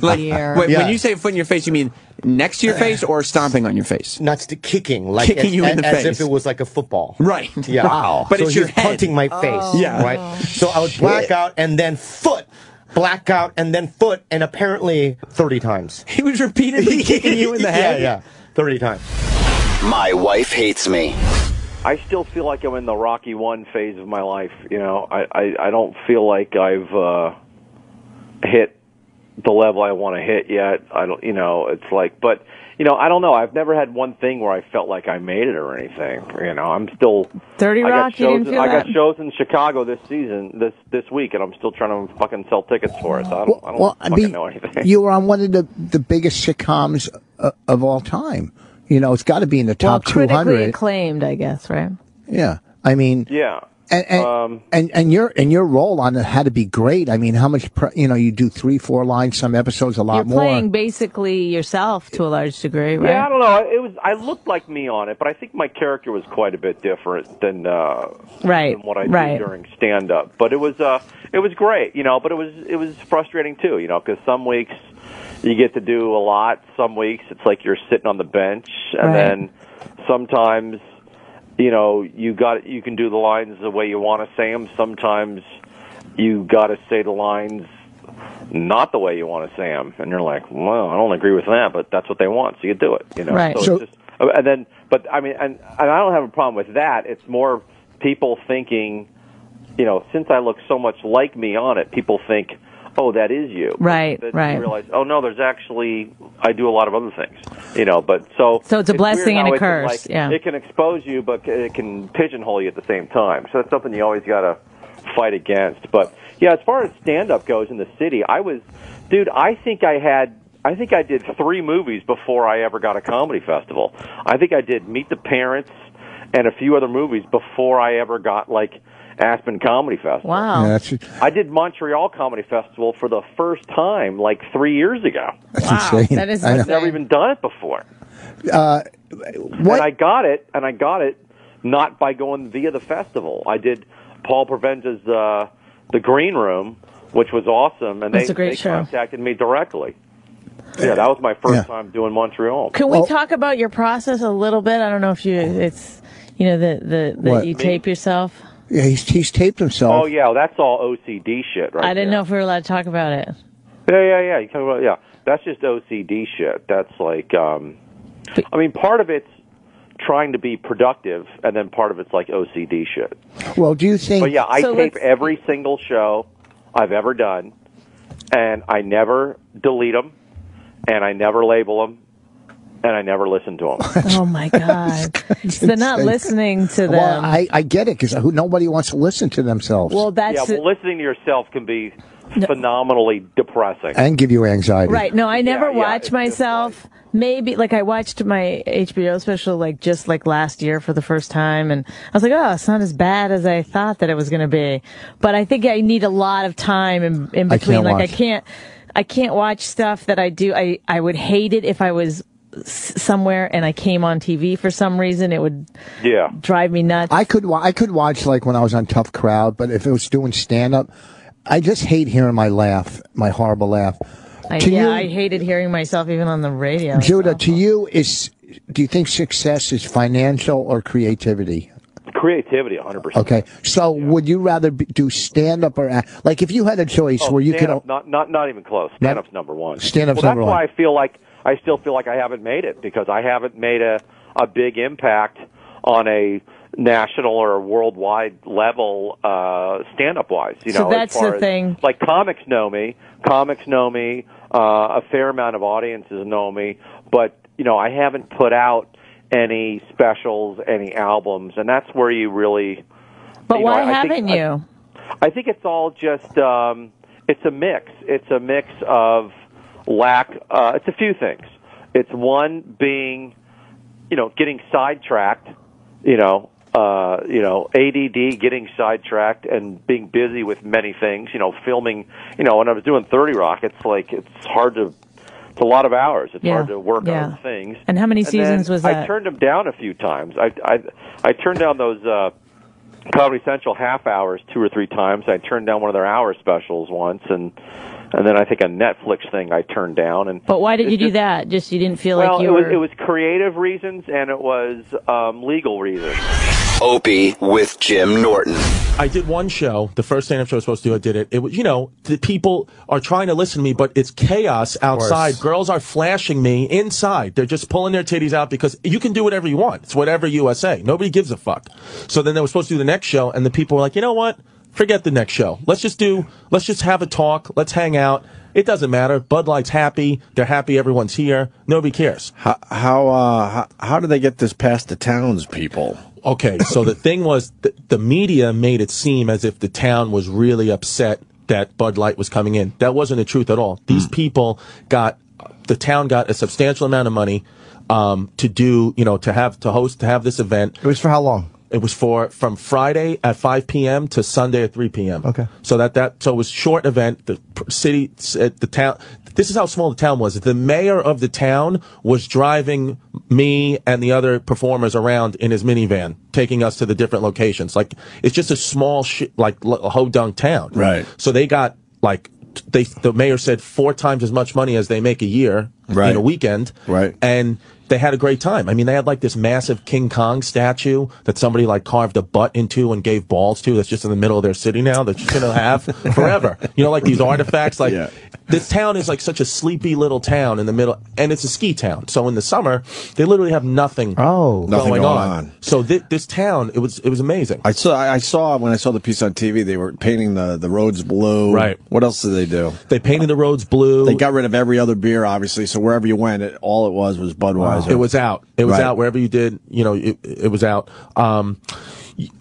Dear. Wait, when you say foot in your face, you mean next to your face or stomping on your face? Not kicking, like kicking you in the face, as if it was like a football. Right. Yeah. Wow. But so it's your he's head. punting my face. Yeah. Right. So I would black out and then foot. Blackout and then foot, and apparently 30 times. He was repeatedly kicking you in the head? Yeah, 30 times. My wife hates me. I still feel like I'm in the Rocky 1 phase of my life. I don't feel like I've hit the level I want to hit yet. I don't, it's like, but, I don't know. I've never had one thing where I felt like I made it or anything. I'm still 30 Rock. I got shows in Chicago this season, this week, and I'm still trying to fucking sell tickets for it. So I don't fucking know anything. You were on one of the biggest sitcoms of all time. It's got to be in the top 200. Critically acclaimed, I guess, right? Yeah, I mean, yeah. And your role on it had to be great. I mean, how much you do 3-4 lines, some episodes a lot more. You're playing basically yourself to a large degree, right? Yeah, I don't know. I looked like me on it, but I think my character was quite a bit different than what I did during stand up. But it was great, but it was frustrating too, because some weeks you get to do a lot, some weeks it's like you're sitting on the bench, and then sometimes you can do the lines the way you want to say them. Sometimes you got to say the lines not the way you want to say them, and you're like, well, I don't agree with that, but that's what they want, so you do it. Right. So it's just, and then, but I mean, and I don't have a problem with that. It's more people thinking, since I look so much like me on it, people think, oh, that is you. Right, but right. You realize, oh no, there's actually, I do a lot of other things, but so it's a blessing and a curse. It can expose you, but it can pigeonhole you at the same time. So that's something you always got to fight against. But yeah, as far as stand-up goes in the city, I think I did 3 movies before I ever got a comedy festival. I think I did Meet the Parents and a few other movies before I ever got Aspen Comedy Festival. Wow. Yeah, I did Montreal Comedy Festival for the first time 3 years ago. That's wow. insane. That is I've never even done it before. And I got it not by going via the festival. I did Paul Provenza's The Green Room, which was awesome, and they contacted me directly. Yeah, that was my first time doing Montreal. Can we talk about your process a little bit? I don't know if you tape yourself. Yeah, he's taped himself. Oh yeah, that's all OCD shit, right? I didn't know if we were allowed to talk about it. Yeah. You talk about That's just OCD shit. That's like, I mean, part of it's trying to be productive, and then part of it's like OCD shit. Well, do you think... But yeah, I tape every single show I've ever done, and I never delete them, and I never label them, and I never listen to them. Oh, my God. They're not listening to them. Well, I get it, because nobody wants to listen to themselves. Well, listening to yourself can be phenomenally depressing. And give you anxiety. Right. No, I never watch myself. Maybe, like, I watched my HBO special, like, just like last year for the first time, and I was like, oh, it's not as bad as I thought that it was going to be. But I think I need a lot of time in between. I can't watch stuff that I do. I would hate it if I was somewhere and I came on TV for some reason. It would drive me nuts. I could watch, like, when I was on Tough Crowd, but if it was doing stand-up, I just hate hearing my laugh, my horrible laugh. I hated hearing myself even on the radio. Judah, to you, do you think success is financial or creativity? Creativity, 100%. Okay, so would you rather do stand-up or like if you had a choice where you could not even close. Stand-up's number one. Stand-up's number one. That's why I still feel like I haven't made it, because I haven't made a big impact on a national or worldwide level, stand-up wise. So that's the thing. Like comics know me, a fair amount of audiences know me, but I haven't put out any specials, any albums, and that's where you really. But why haven't you? I think it's all just it's a mix. It's a mix of lack. It's a few things. It's one being, getting sidetracked. ADD, getting sidetracked, and being busy with many things. Filming. When I was doing 30 Rock, it's hard to. It's a lot of hours. It's hard to work on things. And how many seasons was that? I turned them down a few times. I turned down those Comedy Central half hours 2 or 3 times. I turned down one of their hour specials once, and then I think a Netflix thing I turned down. But why did you do that? Just you didn't feel like you were... It was creative reasons, and it was legal reasons. Opie with Jim Norton. I did one show, the first stand-up show I was supposed to do, I did it. It was, the people are trying to listen to me, but it's chaos outside. Girls are flashing me inside. They're just pulling their titties out because you can do whatever you want. It's whatever USA. Nobody gives a fuck. So then they were supposed to do the next show, and the people were like, you know what? Forget the next show. Let's just have a talk. Let's hang out. It doesn't matter. Bud Light's happy. They're happy. Everyone's here. Nobody cares. How do they get this past the townspeople? Okay, so the thing was, the media made it seem as if the town was really upset that Bud Light was coming in. That wasn't the truth at all. These people the town got a substantial amount of money to have this event. It was for how long? It was from Friday at 5 p.m. to Sunday at 3 p.m. Okay. So so it was a short event. The city, the town. This is how small the town was. The mayor of the town was driving me and the other performers around in his minivan, taking us to the different locations. Like, it's just a small a ho-dunk town. Right. So they got the mayor said 4 times as much money as they make a year in a weekend. Right. And they had a great time. I mean, they had this massive King Kong statue that somebody carved a butt into and gave balls to. That's just in the middle of their city now. They're just gonna have forever. These artifacts. This town is such a sleepy little town in the middle, and it's a ski town. So in the summer, they literally have nothing going on. So this town, it was amazing. I saw when I saw the piece on TV, they were painting the roads blue. Right. What else did they do? They painted the roads blue. They got rid of every other beer, obviously. So wherever you went, all it was Budweiser. It was out. It was out wherever you did. It was out.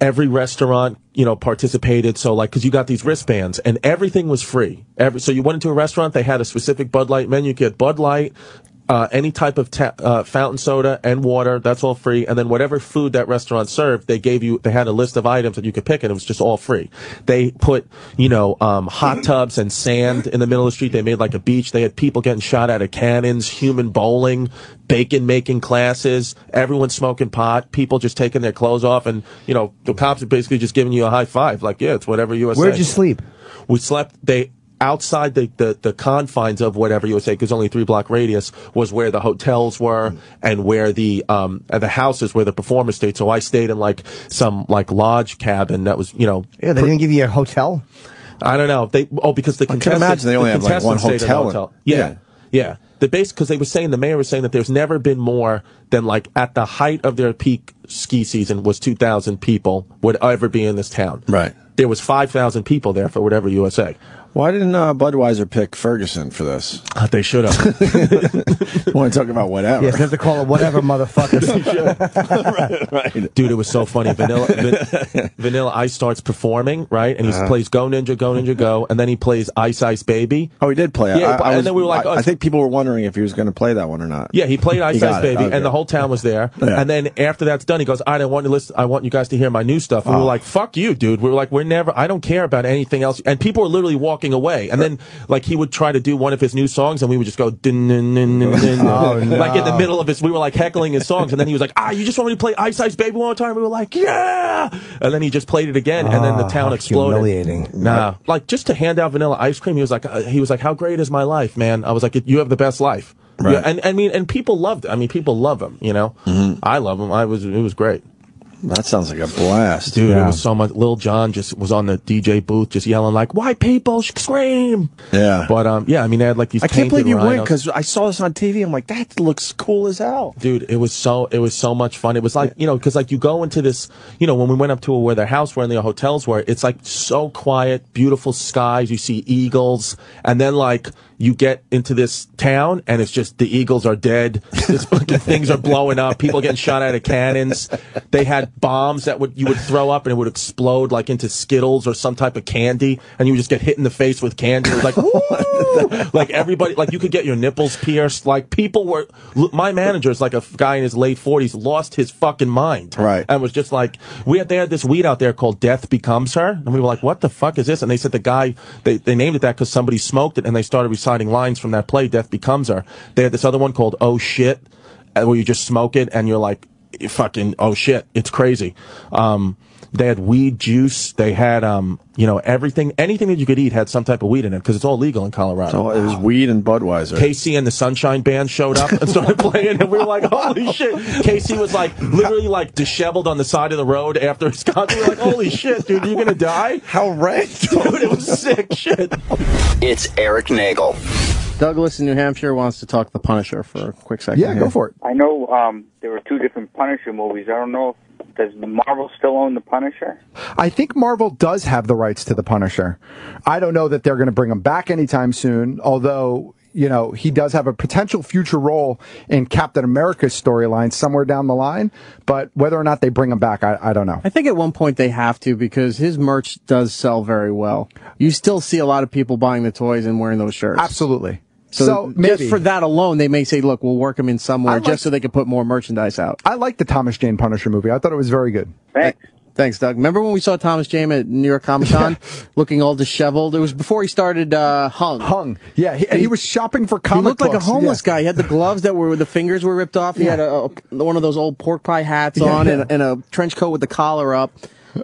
Every restaurant, participated. So because you got these wristbands and everything was free. So you went into a restaurant, they had a specific Bud Light menu. You get Bud Light, any type of fountain soda and water. That's all free. And then whatever food that restaurant served, they had a list of items that you could pick, and it was just all free. They put, hot tubs and sand in the middle of the street. They made a beach. They had people getting shot out of cannons, human bowling, bacon making classes, everyone smoking pot, people just taking their clothes off, and the cops are basically just giving you a high five, it's whatever USA. Where'd you sleep? We slept outside the confines of whatever USA, because only 3-block radius was where the hotels were and where the houses where the performers stayed. So I stayed in some lodge cabin that was Yeah, they didn't give you a hotel. I don't know. Because the contestants, I can imagine they only have one hotel. Yeah. Yeah. Because they were saying, the mayor was saying that there's never been more than, like, at the height of their peak ski season was 2,000 people would ever be in this town. Right. There was 5,000 people there for whatever USA. Why didn't Budweiser pick Ferguson for this? They should have. Want to talk about whatever? Yeah, they have to call it whatever, motherfucker. right. Dude, it was so funny. Vanilla Ice starts performing, right? And he plays Go Ninja, Go Ninja, Go, and then he plays Ice Ice Baby. Oh, he did play it. Yeah, and then we were like, I think people were wondering if he was going to play that one or not. Yeah, he played Ice Ice Baby, and the whole town was there. Yeah. And then after that's done, he goes, I want you guys to hear my new stuff. And we were like, fuck you, dude. We were like, I don't care about anything else. And people were literally walking away. And then, like, he would try to do one of his new songs, and we would just go, din, din, din, din, din. Like, in the middle of his, we were like heckling his songs. And then he was like, you just want me to play Ice Ice Baby one more time? We were like, yeah. And then he just played it again, and then the town exploded. Humiliating. Nah. Like, just to hand out vanilla ice cream, he was like, how great is my life, man? I was like, you have the best life. Right. Yeah, and people loved it. I mean, people love him, you know? Mm-hmm. I love him. It was great. That sounds like a blast. Dude, it was so much. Lil Jon just was on the DJ booth just yelling like, white people scream. Yeah. But, yeah, I mean, they had like these I can't believe you rhinos. went, because I saw this on TV. I'm like, that looks cool as hell. Dude, it was so much fun. It was like, you know, because like you go into this, you know, when we went up to where their house were and their hotels were, it's like so quiet, beautiful skies. You see eagles. And then like, you get into this town and it's just the eagles are dead. This fucking things are blowing up. People getting shot out of cannons. They had bombs that you would throw up and it would explode like into Skittles or some type of candy, and you would just get hit in the face with candy. It was like, woo! Like everybody, like you could get your nipples pierced. Like people were. My manager's like a guy in his late 40s, lost his fucking mind. Right. And was just like, they had this weed out there called Death Becomes Her, and we were like, what the fuck is this? And they said the guy they named it that because somebody smoked it, and they started reciting lines from that play, Death Becomes Her. They had this other one called Oh Shit, where you just smoke it and you're like, fucking, oh shit, it's crazy. They had weed juice. They had, you know, anything that you could eat had some type of weed in it because it's all legal in Colorado. So it was weed and Budweiser. Casey and the Sunshine Band showed up and started playing, and we were like, holy shit. Casey was like, literally like disheveled on the side of the road after his concert. We were like, holy shit, dude, you're gonna die? How rank, dude, it was sick shit. It's Eric Nagel. Douglas in New Hampshire wants to talk The Punisher for a quick second. Yeah, go for it. I know there were two different Punisher movies. I don't know does Marvel still own The Punisher? I think Marvel does have the rights to The Punisher. I don't know that they're going to bring him back anytime soon, although, you know, he does have a potential future role in Captain America's storyline somewhere down the line, but whether or not they bring him back, I don't know. I think at one point they have to, because his merch does sell very well. You still see a lot of people buying the toys and wearing those shirts. Absolutely. So just for that alone, they may say, look, we'll work him in somewhere just so they can put more merchandise out. I like the Thomas Jane Punisher movie. I thought it was very good. Thanks. Thanks, Doug. Remember when we saw Thomas Jane at New York Comic Con looking all disheveled? It was before he started Hung. Yeah, he was shopping for comic books. He looked like a homeless guy. He had the gloves the fingers were ripped off. He had one of those old pork pie hats on and a trench coat with the collar up.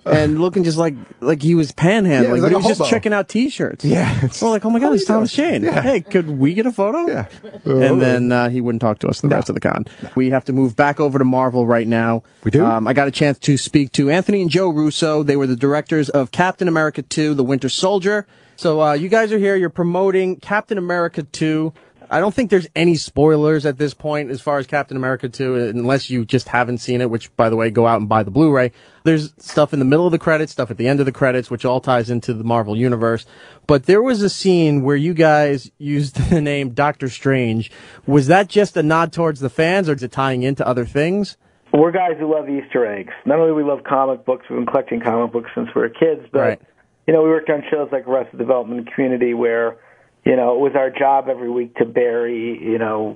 And looking just like he was panhandling, but he was just checking out T-shirts. Yeah. We're like, oh my God, he's Thomas Jane. Yeah. Hey, could we get a photo? Yeah. And then he wouldn't talk to us the rest of the con. We have to move back over to Marvel right now. We do? I got a chance to speak to Anthony and Joe Russo. They were the directors of Captain America 2, The Winter Soldier. So you guys are here. You're promoting Captain America 2. I don't think there's any spoilers at this point as far as Captain America 2, unless you just haven't seen it, which, by the way, go out and buy the Blu-ray. There's stuff in the middle of the credits, stuff at the end of the credits, which all ties into the Marvel Universe. But there was a scene where you guys used the name Doctor Strange. Was that just a nod towards the fans, or is it tying into other things? We're guys who love Easter eggs. Not only do we love comic books, we've been collecting comic books since we were kids, but, you know, we worked on shows like Arrested Development Community where, you know, it was our job every week to bury, you know,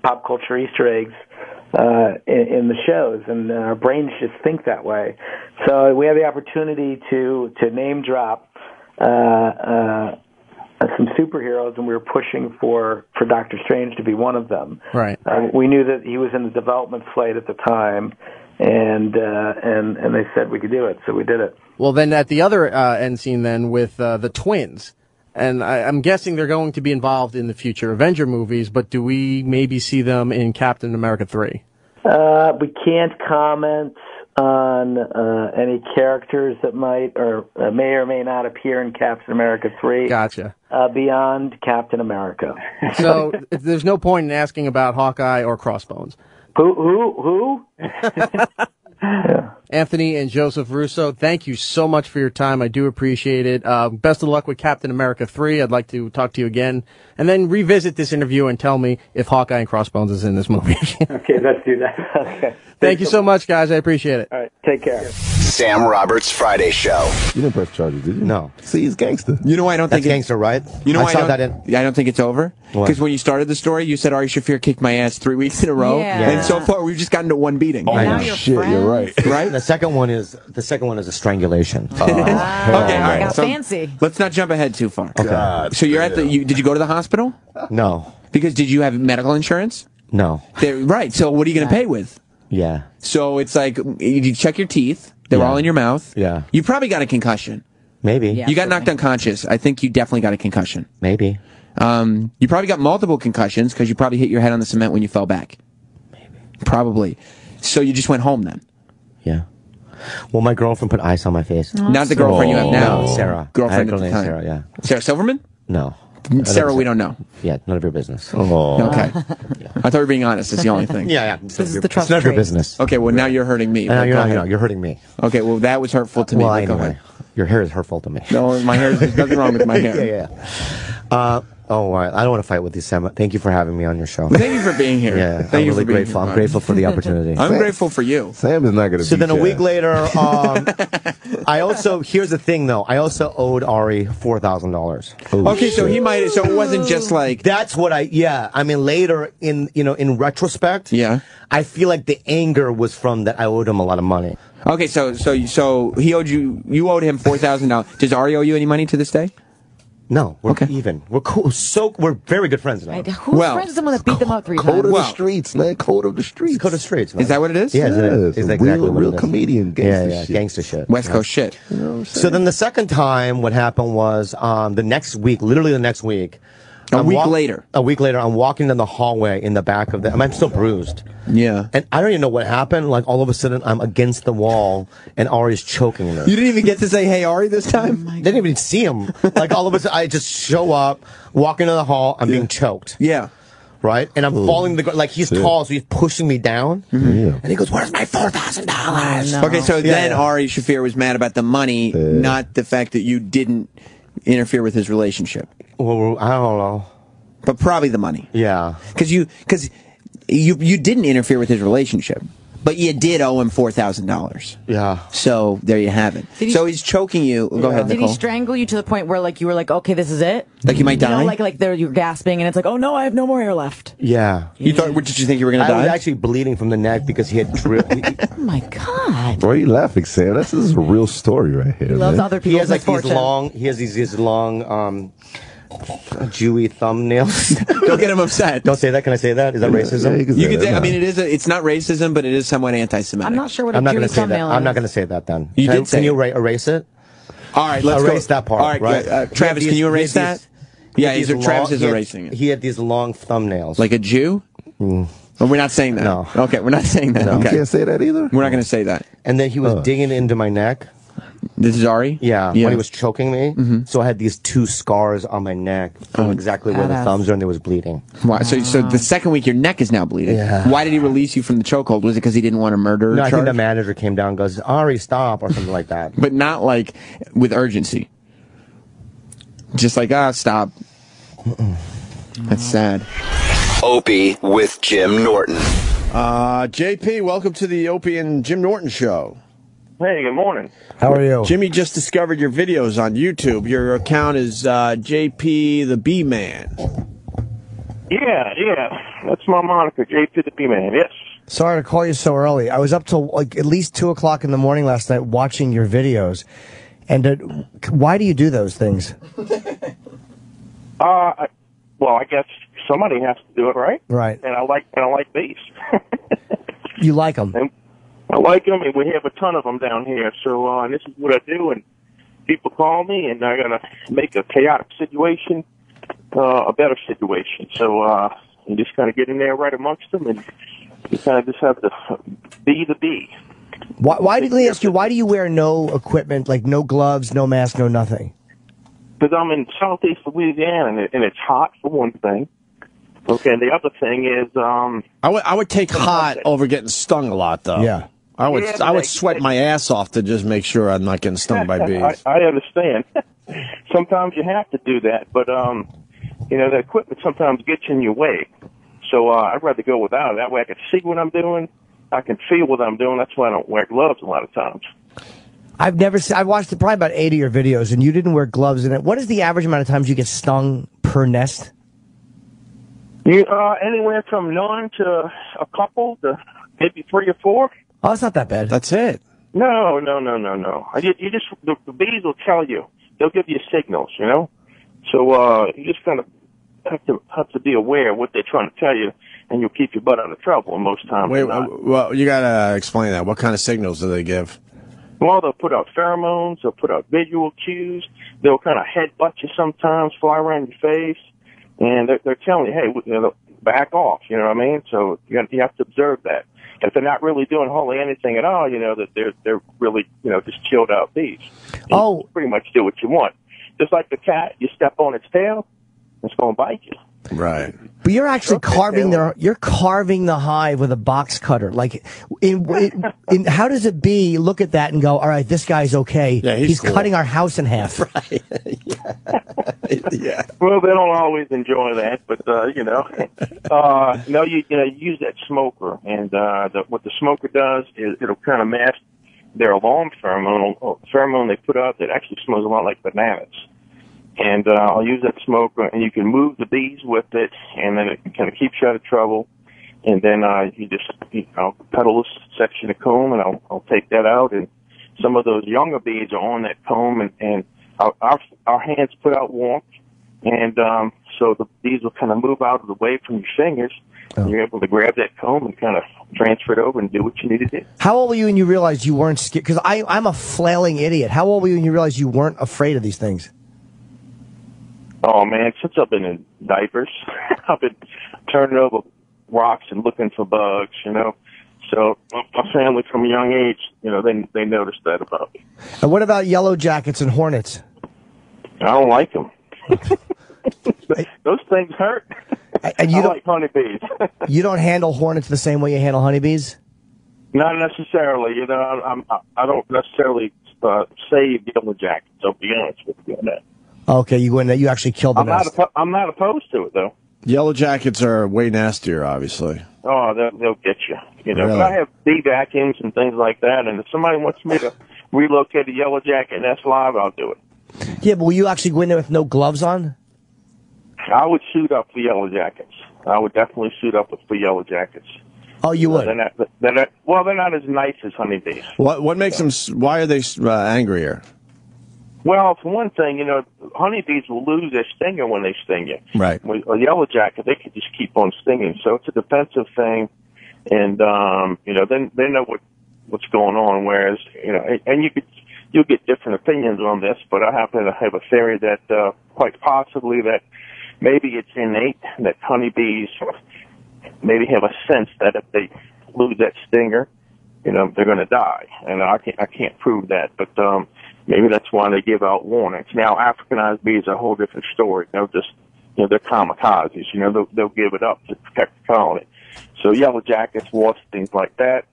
pop culture Easter eggs in the shows, and our brains just think that way. So we had the opportunity to name drop some superheroes, and we were pushing for Doctor Strange to be one of them. Right. We knew that he was in the development slate at the time, and they said we could do it, so we did it. Well, then at the other end scene, then with the twins. And I'm guessing they're going to be involved in the future Avenger movies, but do we maybe see them in Captain America 3? We can't comment on any characters that might or may or may not appear in Captain America 3. Gotcha. Beyond Captain America. So there's no point in asking about Hawkeye or Crossbones. Who? Anthony and Joseph Russo, thank you so much for your time. I do appreciate it. Best of luck with Captain America 3. I'd like to talk to you again and then revisit this interview and tell me if Hawkeye and Crossbones is in this movie. Okay, let's do that. Okay. Thank you so much, guys. I appreciate it. All right, take care. Sam Roberts Friday Show. You didn't press charges, did you? No. See, he's gangster. You know why I don't That's think gangster, right? You know I why saw I that don't, I don't think it's over? Because when you started the story, you said Ari Shaffir kicked my ass 3 weeks in a row, and so far we've just gotten to one beating. Oh, now you're right. Right? The second one is a strangulation. Okay, all right. Got So fancy. let's not jump ahead too far. Okay. So you're at the. Did you go to the hospital? No. Because did you have medical insurance? No. Right. So what are you going to pay with? Yeah. So it's like you check your teeth. They were all in your mouth. Yeah. You probably got a concussion. Maybe. Yeah. You got knocked unconscious. I think you definitely got a concussion. Maybe. You probably got multiple concussions because you probably hit your head on the cement when you fell back. Maybe. Probably. So you just went home then. Yeah. Well, my girlfriend put ice on my face. Not the girlfriend you have now. No, Sarah. Girlfriend I at had a girl the named time. Sarah, yeah. Sarah Silverman? No. Sarah, we don't know. Yeah, none of your business. Oh. Okay. I thought you were being honest. That's the only thing. Yeah. This is the trust It's none of your trade. business. Okay, well, now you're hurting me. No, But go ahead. you're hurting me. Okay, well, that was hurtful to me. Well, but go anyway, ahead. your hair is hurtful to me. No, my hair, there's nothing wrong with my hair. Yeah. All right. I don't want to fight with you, Sam. Thank you for having me on your show. Thank you for being here. Yeah, Thank I'm you really for being grateful. here. I'm grateful for the opportunity. I'm grateful for you. Sam is not going to So beat then a your week ass. later, I also, here's the thing though, I also owed Ari $4,000. Okay, so so it wasn't just like. That's what I mean, later in retrospect, Yeah. I feel like the anger was from that I owed him a lot of money. Okay, so he owed you owed him $4,000. Does Ari owe you any money to this day? No, we're even. We're cool. We're very good friends now. Right. Who's friends with someone that beat them up 3 times? Code of the streets, man. Code of the streets. Code of the streets, man. Is that what it is? Yeah, Yes, it's a exactly what real it is. comedian gangster shit. Gangster shit. West Coast shit. You know what I'm saying? So then the second time, what happened was the next week, literally the next week. A week later, I'm walking down the hallway in the back of I'm still bruised. Yeah. And I don't even know what happened. Like, all of a sudden, I'm against the wall, and Ari's choking me. You didn't even get to say, hey, Ari, this time? Didn't even see him. Like, all of a sudden, I just show up, walk into the hall, I'm being choked. Yeah. Right? And I'm falling to the ground. Like, he's tall, so he's pushing me down. And he goes, where's my $4,000? No. Okay, so then Ari Shaffir was mad about the money, not the fact that you didn't interfere with his relationship. Well, I don't know. But probably the money. Yeah. Because you didn't interfere with his relationship, but you did owe him $4,000. Yeah. So there you have it. Did he- So he's choking you. Go ahead, Did Nicole. he strangle you to the point where you were like, okay, this is it? Like you might die? Like you're gasping and it's like, oh no, I have no more hair left. Yeah. You thought? Did you think you were going to I was die? actually bleeding from the neck because he had drilled. Oh my God. Why are you laughing, Sam? This is a real story right here. He loves man. other He people's has like misfortune. these long, Jewy thumbnails. Don't get him upset. Don't say that. Can I say that? Is that racism? You can say. I mean, it's not racism, but it is somewhat anti-Semitic. I'm not sure what a I'm not Jewy going to say that. thumbnail I'm not is. going to say that then. You did say Can you it. erase it? All right, let's erase go. that part. All right, right? yeah, Travis, can you erase that? Yeah, Travis is erasing it. He had these long thumbnails. Like a Jew? Oh, we're not saying that. No. Okay, we're not saying that. No. Okay. You can't say that either? We're not going to say that. And then he was digging into my neck. This is Ari? Yeah, when he was choking me. So I had these 2 scars on my neck from exactly where the badass. thumbs are, and there was bleeding. Wow. So the second week, your neck is now bleeding. Yeah. Why did he release you from the chokehold? Was it because he didn't want a murder No, I charge? think the manager came down and goes, Ari, stop, or something like that. But not like with urgency. Just like, stop. That's sad. Opie with Jim Norton. JP, welcome to the Opie and Jim Norton show. Hey, good morning. How are you? Jimmy just discovered your videos on YouTube. Your account is JP the B-Man. Yeah. That's my moniker, JP the B-Man, yes. Sorry to call you so early. I was up till like at least 2 o'clock in the morning last night watching your videos. And why do you do those things? Well, I guess somebody has to do it, right? Right. And I like these. You like them? And I like them, and we have a ton of them down here. So, and this is what I do, and people call me, and I gotta make a chaotic situation a better situation. So, you just kind of get in there right amongst them, and you kind of just have to be the bee. Why did they ask you? Why do you wear no equipment, like no gloves, no mask, no nothing? Because I'm in southeast Louisiana, and it's hot for one thing. Okay, and the other thing is, I would take hot over getting stung a lot, though. Yeah. I would sweat my ass off to just make sure I'm not getting stung by bees. I understand. Sometimes you have to do that, but the equipment sometimes gets in your way. So I'd rather go without it. That way I can see what I'm doing. I can feel what I'm doing. That's why I don't wear gloves a lot of times. I've watched probably about 8 of your videos, and you didn't wear gloves in it. What is the average amount of times you get stung per nest? Anywhere from none to a couple to maybe 3 or 4. Oh, it's not that bad. That's it. No. You just the bees will tell you. They'll give you signals, you know. So you just kind of have to be aware of what they're trying to tell you, and you'll keep your butt out of trouble most times. Wait, well, you gotta explain that. What kind of signals do they give? Well, they'll put out pheromones. They'll put out visual cues. They'll kind of headbutt you sometimes, fly around your face, and they're telling you, hey, back off. You know what I mean? So you have to observe that. If they're not really doing hardly anything at all, that they're really, just chilled out bees. And you pretty much do what you want. Just like the cat, you step on its tail, it's going to bite you. Right. But you're actually carving the hive with a box cutter. Like, how does it be? Look at that and go, all right, this guy's okay. Yeah, he's cool. Cutting our house in half. Right. Yeah. Well, they don't always enjoy that, but no, you use that smoker, and what the smoker does is it'll kind of mask their alarm pheromone they put out that actually smells a lot like bananas. And I'll use that smoker, and you can move the bees with it, and then it kind of keeps you out of trouble. And then I'll cut a little section of comb, and I'll take that out. And some of those younger bees are on that comb, and our hands put out warmth, and so the bees will kind of move out of the way from your fingers. And you're able to grab that comb and kind of transfer it over and do what you need to do. How old were you when you realized you weren't scared? Because I'm a flailing idiot. How old were you when you realized you weren't afraid of these things? Oh, man, since I've been in diapers, I've been turning over rocks and looking for bugs, So my family from a young age, they noticed that about me. And what about yellow jackets and hornets? I don't like them. Those things hurt. And you I like honeybees. You don't handle hornets the same way you handle honeybees? Not necessarily. I don't necessarily save yellow jackets. I'll be honest with you on that. Okay, you actually killed the nest. I'm not opposed to it, though. Yellow jackets are way nastier, obviously. Oh, they'll get you. Really? But I have bee vacuums and things like that, and if somebody wants me to relocate a yellow jacket nest live, I'll do it. Yeah, but will you actually go in there with no gloves on? I would suit up for yellow jackets. I would definitely suit up for yellow jackets. Oh, you would? They're not as nice as honeybees. What makes them? Why are they angrier? Well, for one thing, honeybees will lose their stinger when they sting you. Right. With a yellow jacket, they can just keep on stinging. So it's a defensive thing, and then they know what's going on. Whereas, and you'll get different opinions on this, but I happen to have a theory that quite possibly that maybe it's innate that honeybees maybe have a sense that if they lose that stinger, they're going to die. And I can't prove that, but maybe that's why they give out warnings. Now, Africanized bees are a whole different story. They're kamikazes. They'll give it up to protect the colony. So yellow jackets, wasps, things like that,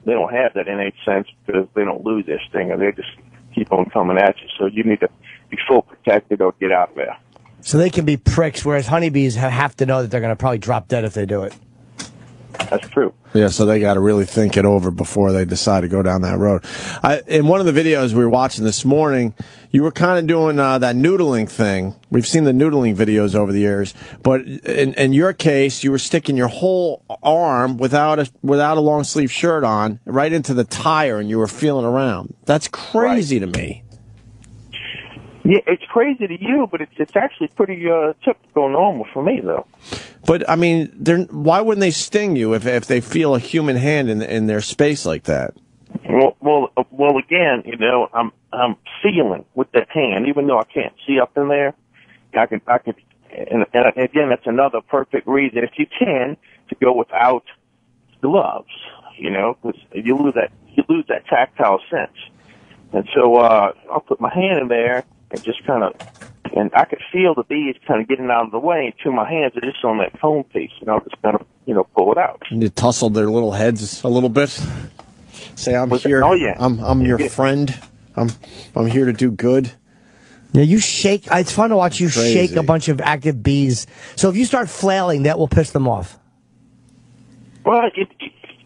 they don't have that innate sense because they don't lose their stinger. They just keep on coming at you. So you need to be full protected or get out there. So they can be pricks, whereas honeybees have to know that they're going to probably drop dead if they do it. That's true. Yeah, so they got to really think it over before they decide to go down that road. In one of the videos we were watching this morning, you were kind of doing that noodling thing. We've seen the noodling videos over the years, but in your case, you were sticking your whole arm without a long sleeve shirt on right into the tire, and you were feeling around. That's crazy to me. Yeah, it's crazy to you, but it's actually pretty typical, normal for me, though. But I mean, why wouldn't they sting you if they feel a human hand in their space like that? Well, again, I'm feeling with that hand, even though I can't see up in there. I could, and again, that's another perfect reason, if you can, to go without gloves. Because you lose that you lose that tactile sense. And so I'll put my hand in there and just kind of, and I could feel the bees kind of getting out of the way, and two of my hands are just on that foam piece, and I'll just kind of, pull it out. And you tussle their little heads a little bit. Say, I'm here. Oh, yeah. I'm your friend. I'm here to do good. Yeah, you shake. It's fun to watch you Crazy. shake a bunch of active bees. So if you start flailing, that will piss them off. Well,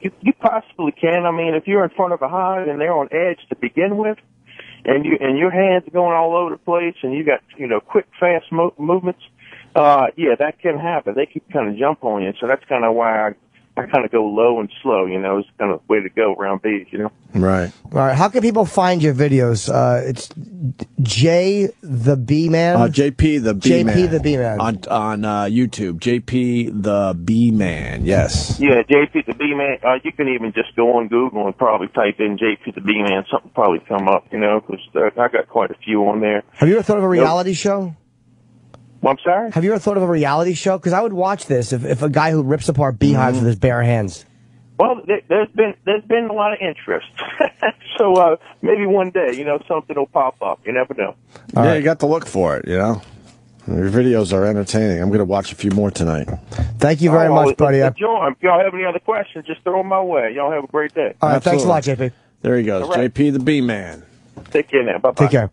you possibly can. I mean, if you're in front of a hive and they're on edge to begin with, and your hands are going all over the place, and you got quick, fast movements, yeah, that can happen. They can kind of jump on you. So that's kind of why I kind of go low and slow. It's kind of the way to go around bees. Right. All right. How can people find your videos? It's J the Bee Man. JP the Bee Man. JP the Bee Man on YouTube. JP the Bee Man. Yes. Yeah, JP the Bee Man. You can even just go on Google and probably type in JP the Bee Man. Something probably come up. Because I got quite a few on there. Have you ever thought of a reality show? Well, I'm sorry? Have you ever thought of a reality show? Because I would watch this if a guy who rips apart beehives with his bare hands. Well, there's been a lot of interest. So maybe one day, something will pop up. You never know. Yeah, you got to look for it, Your videos are entertaining. I'm going to watch a few more tonight. Thank you very much, buddy. Enjoy. If y'all have any other questions, just throw them my way. Y'all have a great day. All right, thanks a lot, JP. There he goes, Right. JP the Bee Man. Take care now. Bye-bye. Take care.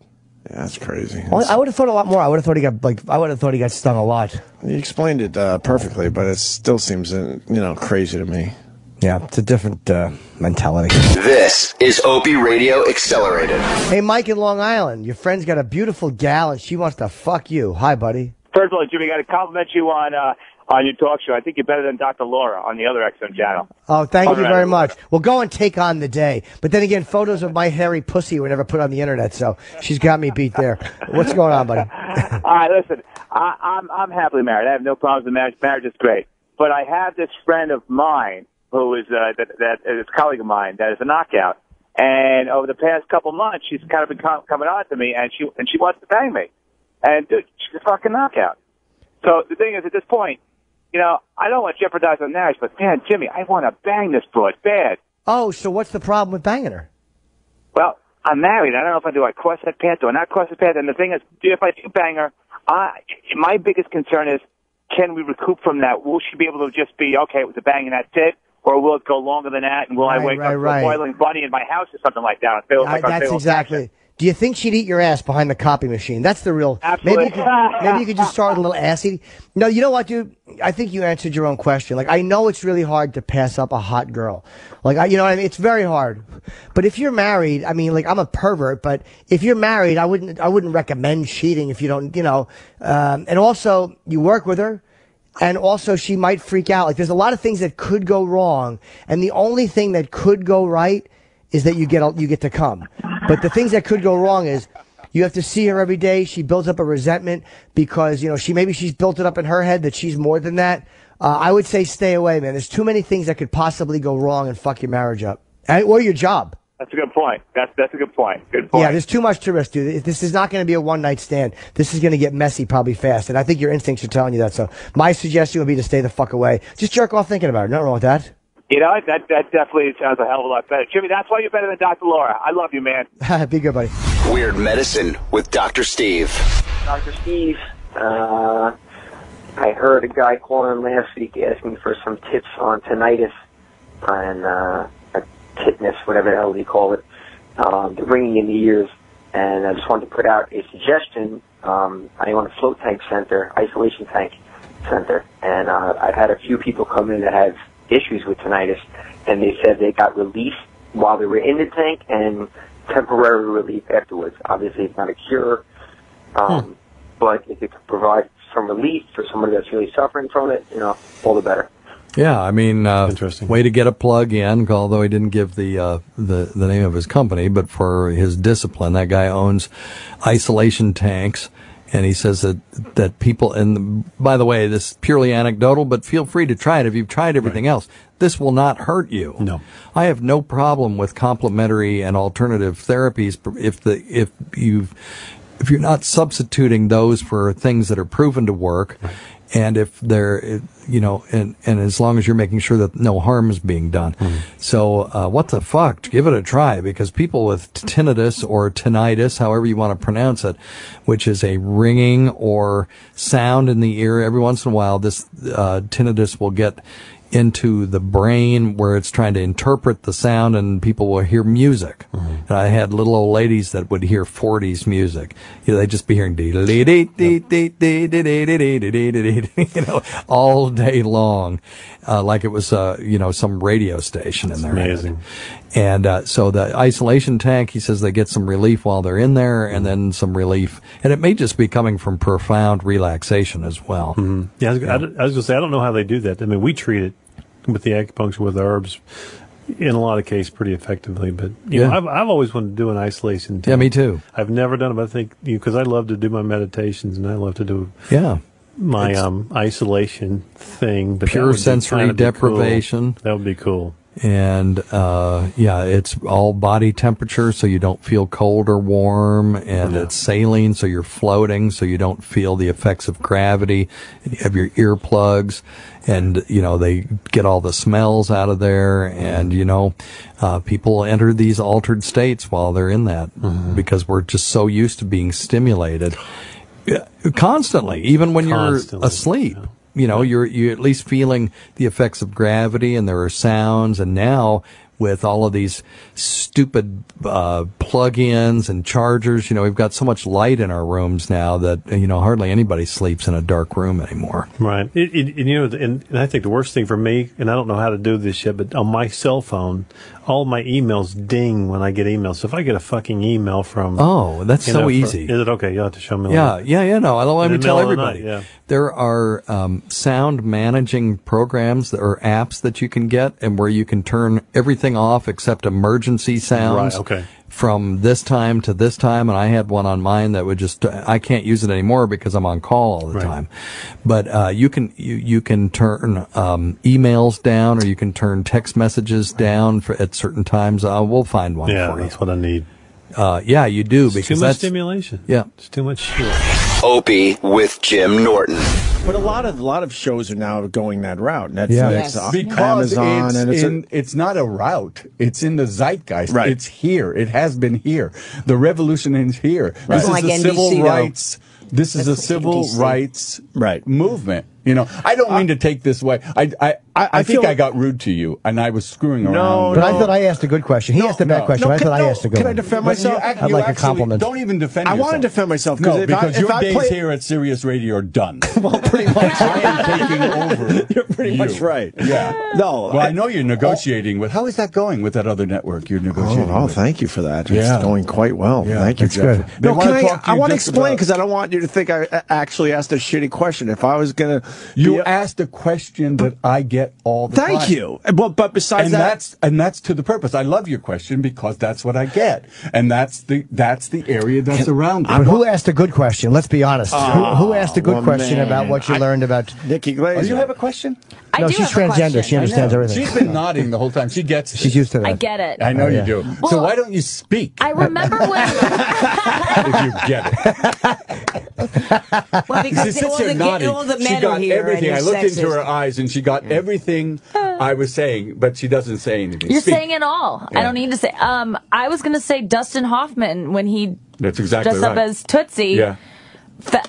Yeah, that's crazy. Well, I would have thought a lot more. I would have thought he got stung a lot. You explained it perfectly, but it still seems, crazy to me. Yeah, it's a different mentality. This is Opie Radio Accelerated. Hey, Mike in Long Island, your friend's got a beautiful gal and she wants to fuck you. Hi, buddy. First of all, Jimmy, got to compliment you on your talk show. I think you're better than Dr. Laura on the other XM channel. Oh, thank you very much. Well, go and take on the day. But then again, photos of my hairy pussy were never put on the internet, so she's got me beat there. What's going on, buddy? All right, listen, I'm happily married. I have no problems with marriage. Marriage is great. But I have this friend of mine who is that is a colleague of mine that is a knockout. And over the past couple months, she's kind of been coming on to me, and she wants to bang me. And dude, she's a fucking knockout. So the thing is, at this point, I don't want to jeopardize our marriage, but man, Jimmy, I want to bang this broad bad. Oh, so what's the problem with banging her? Well, I'm married. I don't know if I do a corset pants or not corset pants. And the thing is, if I do bang her, my biggest concern is, can we recoup from that? Will she be able to just be, okay, it was a bang and that's it? Or will it go longer than that? And will I wake up to a boiling bunny in my house or something like that? That's exactly. Do you think she'd eat your ass behind the copy machine? That's the real. Absolutely. Maybe you could just start a little assy. No, you know what, dude? I think you answered your own question. Like, I know it's really hard to pass up a hot girl. Like, you know what I mean? It's very hard. But if you're married, I mean, like, I'm a pervert, but if you're married, I wouldn't recommend cheating if you don't, and also you work with her. And also, she might freak out. Like, there's a lot of things that could go wrong, and the only thing that could go right is that you get to come. But the things that could go wrong is you have to see her every day. She builds up a resentment because she's built it up in her head that she's more than that. I would say stay away, man. There's too many things that could possibly go wrong and fuck your marriage up, or your job. That's a good point. That's a good point. Good point. Yeah, there's too much to risk, dude. This is not going to be a one-night stand. This is going to get messy probably fast, and I think your instincts are telling you that. So my suggestion would be to stay the fuck away. Just jerk off thinking about it. Nothing wrong with that. That definitely sounds a hell of a lot better. Jimmy, that's why you're better than Dr. Laura. I love you, man. Be good, buddy. Weird Medicine with Dr. Steve. Dr. Steve, I heard a guy calling last week asking for some tips on tinnitus and tetanus, whatever the hell they call it, the ringing in the ears. And I just wanted to put out a suggestion. I own a float tank center, isolation tank center, and I've had a few people come in that have issues with tinnitus, and they said they got relief while they were in the tank and temporary relief afterwards. Obviously, it's not a cure, but if it could provide some relief for somebody that's really suffering from it, all the better. Yeah, I mean, interesting way to get a plug in, although he didn't give the name of his company, but for his discipline, that guy owns isolation tanks. And he says that people, and by the way, this is purely anecdotal, but feel free to try it if you've tried everything else. This will not hurt you. No. I have no problem with complementary and alternative therapies if you're not substituting those for things that are proven to work. Right. And if they're, and as long as you're making sure that no harm is being done. So, what the fuck? Give it a try, because people with tinnitus or tinnitus, however you want to pronounce it, which is a ringing or sound in the ear, every once in a while, this tinnitus will get into the brain where it's trying to interpret the sound, and people will hear music. And I had little old ladies that would hear 40s music. They'd just be hearing all day long, like it was some radio station in there. Amazing. And so the isolation tank, he says they get some relief while they're in there, and then some relief, and it may just be coming from profound relaxation as well. Yeah, I was going to say, I don't know how they do that. I mean, we treat it with the acupuncture, with herbs, in a lot of cases pretty effectively. But you know, I've always wanted to do an isolation tank. Yeah, me too. I've never done it, but I think because I love to do my meditations and I love to do my isolation thing. But pure sensory deprivation. Cool. That would be cool. And it's all body temperature, so you don't feel cold or warm, and it's saline, so you're floating, so you don't feel the effects of gravity. And you have your earplugs, and they get all the smells out of there, and people enter these altered states while they're in that, because we're just so used to being stimulated constantly, even when you're asleep. You're at least feeling the effects of gravity, and there are sounds. And now with all of these stupid plug-ins and chargers, we've got so much light in our rooms now that hardly anybody sleeps in a dark room anymore. Right. And I think the worst thing for me, and I don't know how to do this yet, but on my cell phone, all my emails ding when I get emails. So if I get a fucking email from that's so easy. Is it okay? You'll have to show me. No. Let me tell everybody. Night, there are sound managing programs or apps that you can get, and where you can turn everything off except emergency sounds. Right. Okay. From this time to this time, and I had one on mine that would just, I can't use it anymore because I'm on call all the time. But you can turn emails down, or you can turn text messages down at certain times. We'll find one for you. Yeah, that's what I need. You do, because too much stimulation. Yeah, it's too much shit. Opie with Jim Norton. But a lot of shows are now going that route. Netflix, because Amazon, it's not a route. It's in the zeitgeist. Right. It's here. It has been here. The revolution is here. Right. This is Like a NBC, civil though. rights. This is a civil NBC. rights movement. I don't mean to take this way. I think I got rude to you, and I was screwing around. But I thought I asked a good question. He asked a bad question. I thought I asked a good Can one. I defend myself? I'd like a compliment. Don't even defend yourself. I want to defend myself. No, because if your I days play, here at Sirius Radio are done. Well, pretty much. I am taking over. You're pretty much right. Yeah. No. Well, I know you're negotiating with. How is that going with that other network you're negotiating with? Thank you for that. Yeah. It's going quite well. Yeah, Thank you, that's Jeff. good. No, I want to just explain, about- because I don't want you to think I actually asked a shitty question. If I was going to... You asked a question that I get all the time. Thank you. But besides that's to the purpose. I love your question because that's what I get, and that's the area that's around it. But who asked a good question? Let's be honest. Who asked a good question about what you learned about Nikki Glazer? Oh, you have a question? I No, do she's have a transgender. question. She understands everything. She's been nodding the whole time. She gets it. She's used to that. I get it. I know you do. Well, so why don't you speak I remember when. if you get it? Well, She because sits here nodding. all the She men got are here everything. and I you're looked into sexist. her eyes, and she got everything I was saying, but she doesn't say anything. You're Speak. saying it all. Yeah. I don't need to say. I was going to say Dustin Hoffman when he That's exactly dressed up right. as Tootsie. Yeah.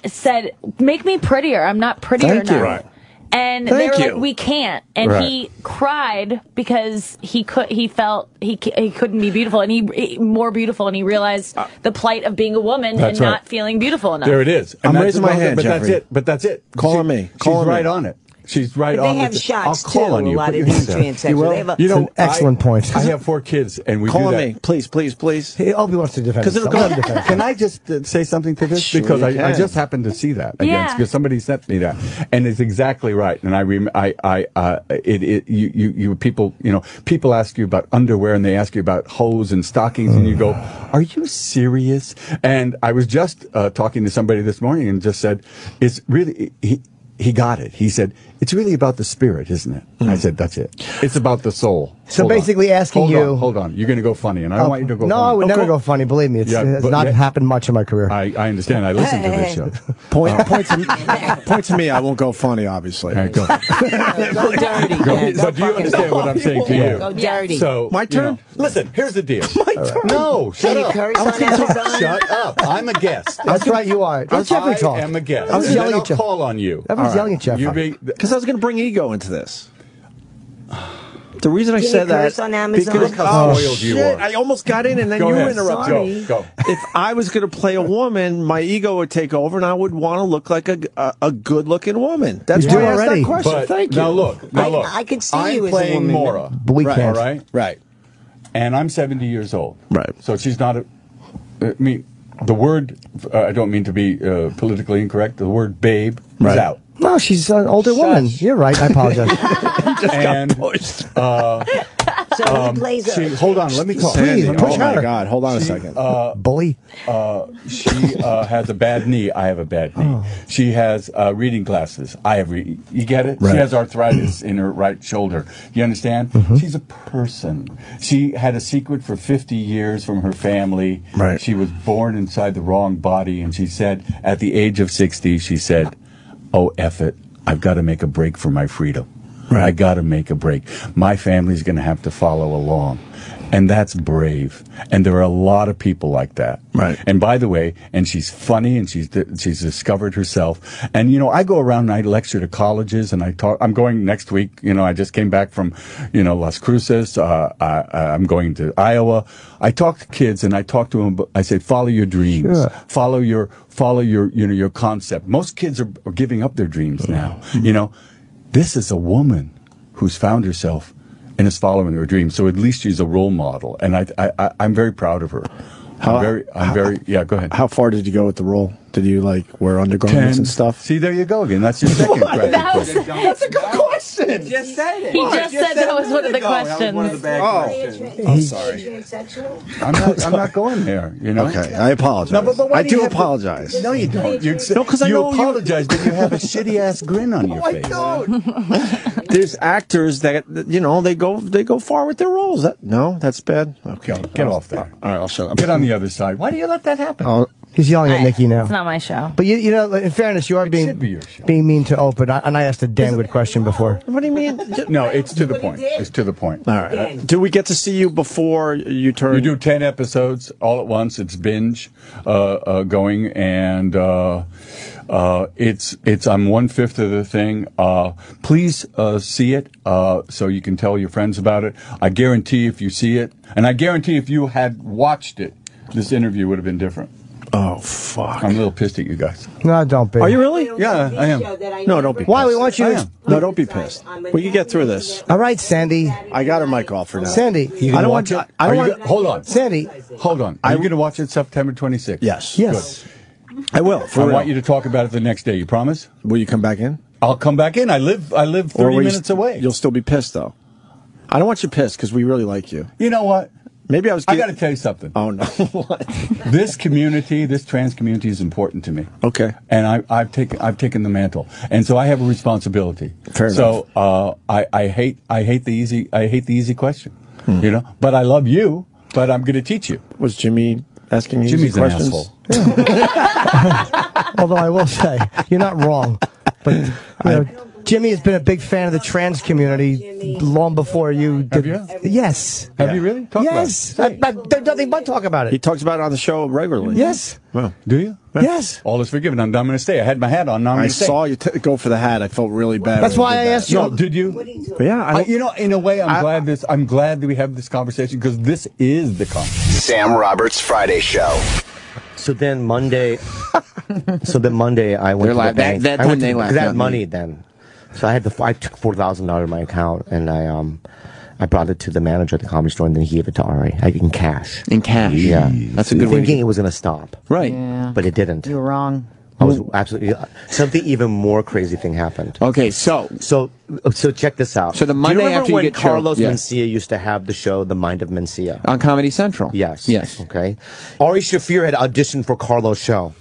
Said, "Make me prettier. I'm not prettier Thank now." you. Right. And Thank they were you. like, "We can't." And Right. he cried because he felt he couldn't be beautiful, and he more beautiful, and he realized the plight of being a woman and That's right. not feeling beautiful enough. There it is. I'm that's raising my hand, But Jeffrey. that's it. But that's it. Call me. She's Call me. right on it. She's right But on they have it. shots, I'll call too, on you. a lot Put of your these hands down. transsexuals. You will? They have a- You know, It's an excellent point. I have 4 kids, and we Call do me. that. Please. Hey, Opie wants to defend Because it'll himself. go- Let him defend himself. Can I just say something to this? Sure Because you I can. just happened to see that again. Yeah. Because somebody sent me that, and it's exactly right. And you people, people ask you about underwear, and they ask you about hose and stockings, and you go, "Are you serious?" And I was just talking to somebody this morning, and just said, "It's really." He got it. He said, "It's really about the spirit, isn't it?" I said, "That's it. It's about the soul." So basically asking Hold on. You're going to go funny, and I don't want you to go funny. No, I would never go funny. Believe me. It's not happened much in my career. I understand. I listen to this show. Point to me. I won't go funny, obviously. All right, go. Go dirty. But do you understand what I'm saying to you? Go dirty. So, my turn? Listen, here's the deal. My turn. No, shut up. Shut up. I'm a guest. That's right, you are. Let Jeffrey talk. I am a guest. I was yelling at you. I'll call on you. I was yelling at Jeffrey. Because I was going to bring ego into this. The reason I said that on Amazon? because I almost got in and then you interrupted. Go. If I was going to play a woman, my ego would take over, and I would want to look like a good-looking woman. That's why I asked that question. But Thank you. Now look. I could see you I'm as a playing woman. Maura. But we can't. All right. Right. And I'm 70 years old. Right. So she's not I mean, the word. I don't mean to be politically incorrect. The word "babe" is out. No, she's an older woman. You're right. I apologize. And So he plays a... hold on, let me call. Please, push my harder. God, hold on a second. Bully. She has a bad knee. I have a bad knee. She has reading glasses. I have. You get it? Right. She has arthritis in her right shoulder. You understand? She's a person. She had a secret for 50 years from her family. Right. She was born inside the wrong body, and she said, at the age of 60, she said, "Oh, F it. I've got to make a break for my freedom. Right. I got to make a break. My family's going to have to follow along." And that's brave. And there are a lot of people like that. Right. And by the way, and she's funny, and she's discovered herself. And, I go around and I lecture to colleges, and I talk. I'm going next week. I just came back from, Las Cruces. I'm going to Iowa. I talk to kids, and I talk to them. I say, follow your dreams. Sure. Follow your your concept. Most kids are giving up their dreams now. This is a woman who's found herself and is following her dreams. So at least she's a role model, and I'm very proud of her. I'm very. Yeah, go ahead. How far did you go with the role? Did you wear undergarments and stuff? See, there you go again. That's your second question. That's a good question. He just said it. He just said that was one of the questions. One of the bad questions. I'm sorry. I'm not going there. Okay, I apologize. No, but I do apologize. No, you don't. No, because I know apologize, but you have a shitty ass grin on your face. There's actors that they go far with their roles. That's bad. Okay, Get off there. All right, I'll shut up. Get on the other side. Why do you let that happen? He's yelling at Nikki now. It's not my show. But in fairness, you are being mean to Opie. And I asked a damn good question before. What do you mean? No, it's to the point. It's to the point. All right. Do we get to see you before you turn? You do 10 episodes all at once. It's binge going, and it's I'm 1/5 of the thing. Please see it so you can tell your friends about it. I guarantee if you see it, and I guarantee if you had watched it, this interview would have been different. Oh, fuck. I'm a little pissed at you guys. No, don't be. Are you really? Yeah, I am. No, don't be pissed. Why? We want you to... No, don't be pissed. We can get through this. All right, Sandy. I got her mic off for now. Sandy. I don't want you... Hold on. Sandy. Hold on. Are you going to watch it September 26th? Yes. Yes. Good. I will. I want you to talk about it the next day. You promise? Will you come back in? I'll come back in. I live 30 minutes away. You'll still be pissed, though. I don't want you pissed because we really like you. You know what? Maybe I got to tell you something. Oh, no. What? This community, this trans community is important to me. Okay. And I've taken the mantle. And so I have a responsibility. Fair enough. So I hate the easy question. But I love you, but I'm going to teach you. Was Jimmy asking you Jimmy's questions? an asshole. Although I will say, you're not wrong. But Jimmy has been a big fan of the trans community long before you did. Have you? Yes. Have you really? Talk yes. about it. There's nothing but talk about it. He talks about it on the show regularly. Yes. Well, do you? Yes. All is forgiven. I'm going to stay. I had my hat on. Now I'm I going to stay. saw you go for the hat. I felt really bad. That's why I asked you. No, did you? Yeah. In a way, I'm glad that we have this conversation because this is the conversation. Sam Roberts Friday Show. So then Monday, I went to the bank. That time they laughed. Because I had money then. So I took $4,000 in my account and I brought it to the manager at the Comedy Store and then he gave it to Ari in cash. In cash? Yeah. That's a good way. Thinking it was going to stop. Right. Yeah. But it didn't. You were wrong. I was absolutely something even more crazy thing happened. Okay, so check this out. So the Monday Do you remember after you when get Carlos choked? Mencia used to have the show The Mind of Mencia on Comedy Central? Yes. Yes. Okay. Ari Shaffir had auditioned for Carlos' show.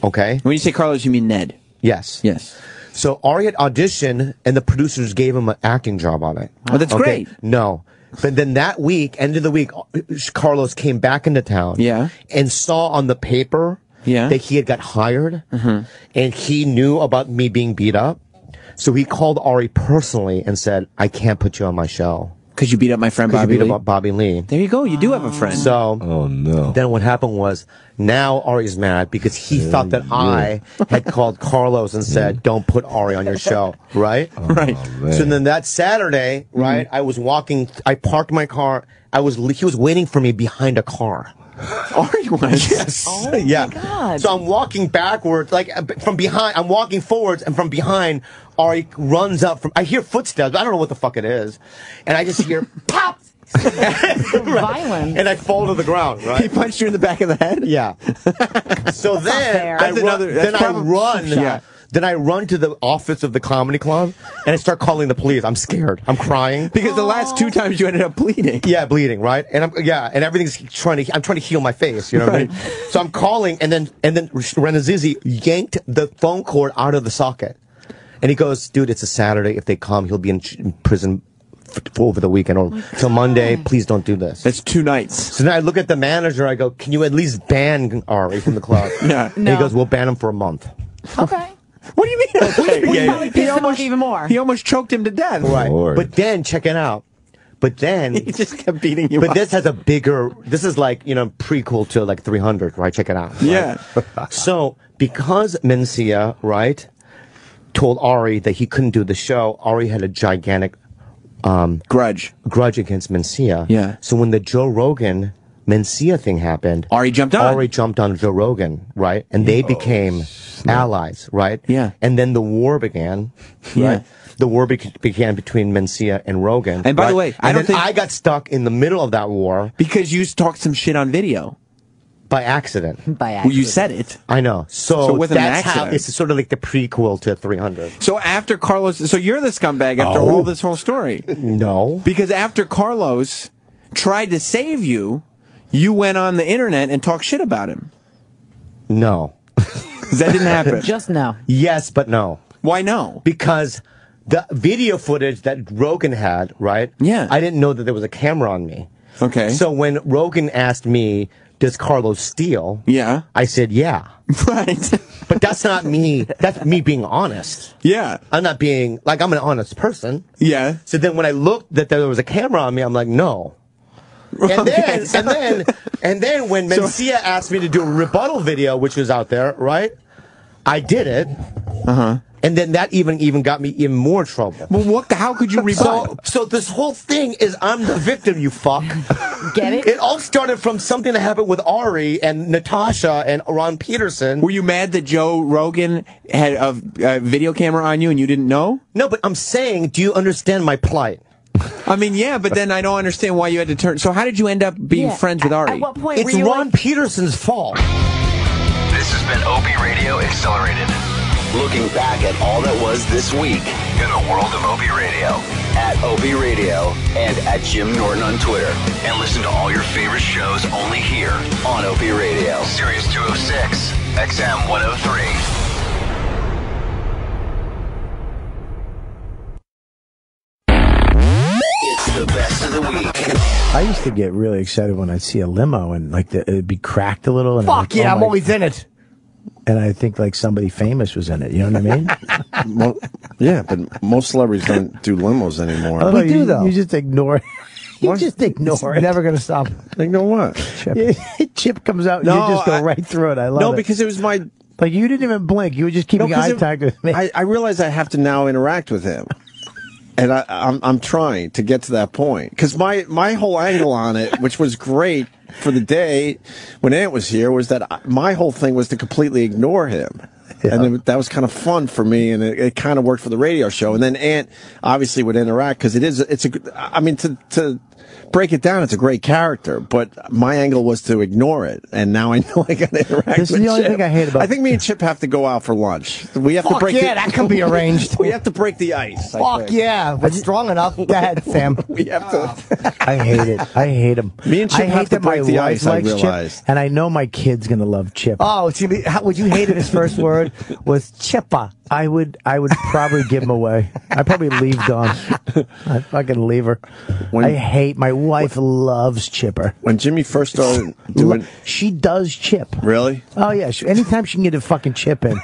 Okay. When you say Carlos, you mean Ned? Yes. Yes. So Ari had auditioned, and the producers gave him an acting job on it. Oh, that's great. No. But then that week, end of the week, Carlos came back into town. Yeah. And saw on the paper that he had got hired. And he knew about me being beat up. So he called Ari personally and said, I can't put you on my show. Because you beat up my friend Bobby Lee? Up Bobby Lee. There you go. You do have a friend. So, oh no. Then what happened was, now Ari's mad because he thought that I had called Carlos and said, don't put Ari on your show, right? Right. So then that Saturday, right, I was walking, I parked my car, he was waiting for me behind a car. Ari was? Yes. Oh, my God. So I'm walking backwards, like from behind, I'm walking forwards, and from behind, Ari runs up I hear footsteps, I don't know what the fuck it is, and I just hear, pop! Violent. And I fall to the ground, right? He punched you in the back of the head? Yeah. So then I run to the office of the comedy club and I start calling the police. I'm scared. I'm crying. Because the last 2 times you ended up bleeding. Yeah, bleeding, right? And and everything's I'm trying to heal my face, you know what I mean? So I'm calling and then Renazizi yanked the phone cord out of the socket. And he goes, dude, it's a Saturday. If they come, he'll be in prison over the weekend or till Monday. Please don't do this. That's 2 nights. So then I look at the manager. I go, can you at least ban Ari from the club? Yeah. And he goes, we'll ban him for a month. Okay. What do you mean? Probably pissed him off even more. He almost choked him to death. Right. Lord. But then, check it out. But then he just kept beating you But up. this has a bigger, this is like, prequel to like 300, right? Check it out. Right? Yeah. So, because Mencia, right, told Ari that he couldn't do the show, Ari had a gigantic grudge against Mencia. Yeah. So when the Joe Rogan Mencia thing happened, Ari jumped on Joe Rogan, right? And they became allies, right? Yeah. And then the war began, right? Yeah. The war began between Mencia and Rogan. And by the way, I got stuck in the middle of that war because you talked some shit on video. By accident. Well, you said it. I know. So with an that's accident. how it's sort of like the prequel to 300. So after Carlos, so you're the scumbag after all this whole story. No. Because after Carlos tried to save you, you went on the internet and talked shit about him. No. That didn't happen. Just no. Yes, but no. Why no? Because the video footage that Rogan had, right? Yeah. I didn't know that there was a camera on me. Okay. So when Rogan asked me, does Carlos steal? Yeah. I said, yeah. Right. But that's not me. That's me being honest. Yeah. I'm not being, like, I'm an honest person. Yeah. So then when I looked that there was a camera on me, I'm like, no. And then when Mencia asked me to do a rebuttal video, which was out there, right? I did it. Uh-huh. And then that even got me in more trouble. Well, how could you rebut? So this whole thing is I'm the victim, you fuck. Get it? It all started from something that happened with Ari and Natasha and Ron Peterson. Were you mad that Joe Rogan had a video camera on you and you didn't know? No, but I'm saying, do you understand my plight? I mean, yeah, but then I don't understand why you had to turn. So how did you end up being friends with Ari? At what point It's were you Ron Peterson's fault. This has been Opie Radio Accelerated. Looking back at all that was this week in the world of Opie Radio. At Opie Radio and at Jim Norton on Twitter. And listen to all your favorite shows only here on Opie Radio. Sirius 206, XM 103. The best of the week. I used to get really excited when I'd see a limo and like it'd be cracked a little. And Fuck yeah, I'm always in it. And I think like somebody famous was in it. You know what I mean? Well, yeah, but most celebrities don't do limos anymore. Oh, we do though. You just ignore it. You just ignore it. Never gonna stop. Ignore what? Chip comes out and No, you just go right through it. I love it. No, because it was my... Like you didn't even blink. You were just keeping eye contact with me. I realize I have to now interact with him. And I'm trying to get to that point. Because my whole angle on it, which was great for the day when Ant was here, was that my whole thing was to completely ignore him. Yeah. And that was kind of fun for me, and it kind of worked for the radio show. And then Ant obviously would interact because I mean, to break it down, it's a great character, but my angle was to ignore it, and now I know I got to interact This is with the only Chip. thing I hate about I think me and Chip have to go out for lunch. We have to Fuck break yeah, that can be arranged. We have to break the ice. I Fuck think. yeah, if it's strong enough. Go ahead, Sam. We have to. I hate it. I hate him. Me and Chip I have hate to that my break the wife ice, I likes realized. Chip, and I know my kid's gonna love Chip. Oh, it's gonna be, would you hate it? His first word was Chippa. I would probably give him away. I'd probably leave Dawn. I'd fucking leave her. I hate, my wife loves Chipper. When Jimmy first started doing... She does Chip. Really? Oh, yeah. Anytime she can get a fucking Chip in.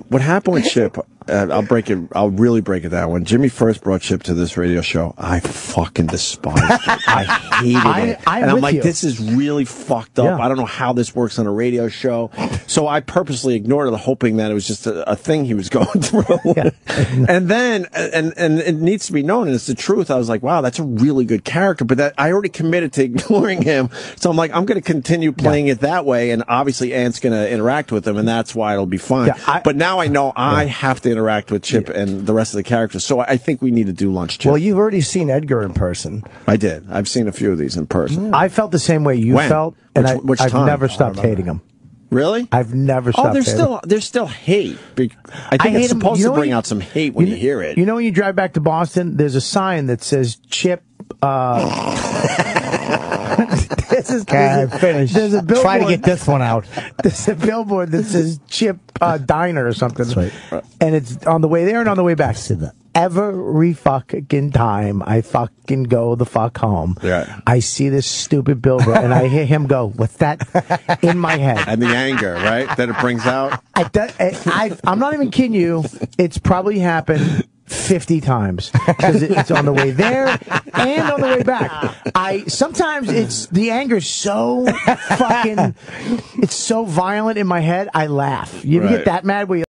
What happened with Chip, I'll really break it down. When Jimmy first brought Chip to this radio show, I fucking despised it. I hated it. And I'm like, this is really fucked up. Yeah. I don't know how this works on a radio show. So I purposely ignored it, hoping that it was just a thing he was going through. And then, and it needs to be known, and it's the truth. I was like, wow, that's a really good character. But that I already committed to ignoring him. So I'm like, I'm going to continue playing it that way. And obviously Ant's going to interact with him, and that's why it'll be fine. But now I know I have to interact with Chip and the rest of the characters. So I think we need to do Lunch Chip. Well, you've already seen Edgar in person. I did. I've seen a few of these in person. I felt the same way you When? felt, and Which I've time? never stopped hating him. Really? I've never stopped hating there's still hate. I think it's supposed to bring out some hate when you hear it. You know when you drive back to Boston, there's a sign that says Chip, Finish. There's a billboard. Try to get this one out. There's a billboard that says Chip Diner or something. That's right. And it's on the way there and on the way back. Every fucking time I fucking go the fuck home, I see this stupid billboard and I hear him go, "What's that?" in my head. And the anger, right, that it brings out. I'm not even kidding you. It's probably happened 50 times because it's on the way there and on the way back. Sometimes it's the anger so fucking, it's so violent in my head. I laugh. You ever get that mad where you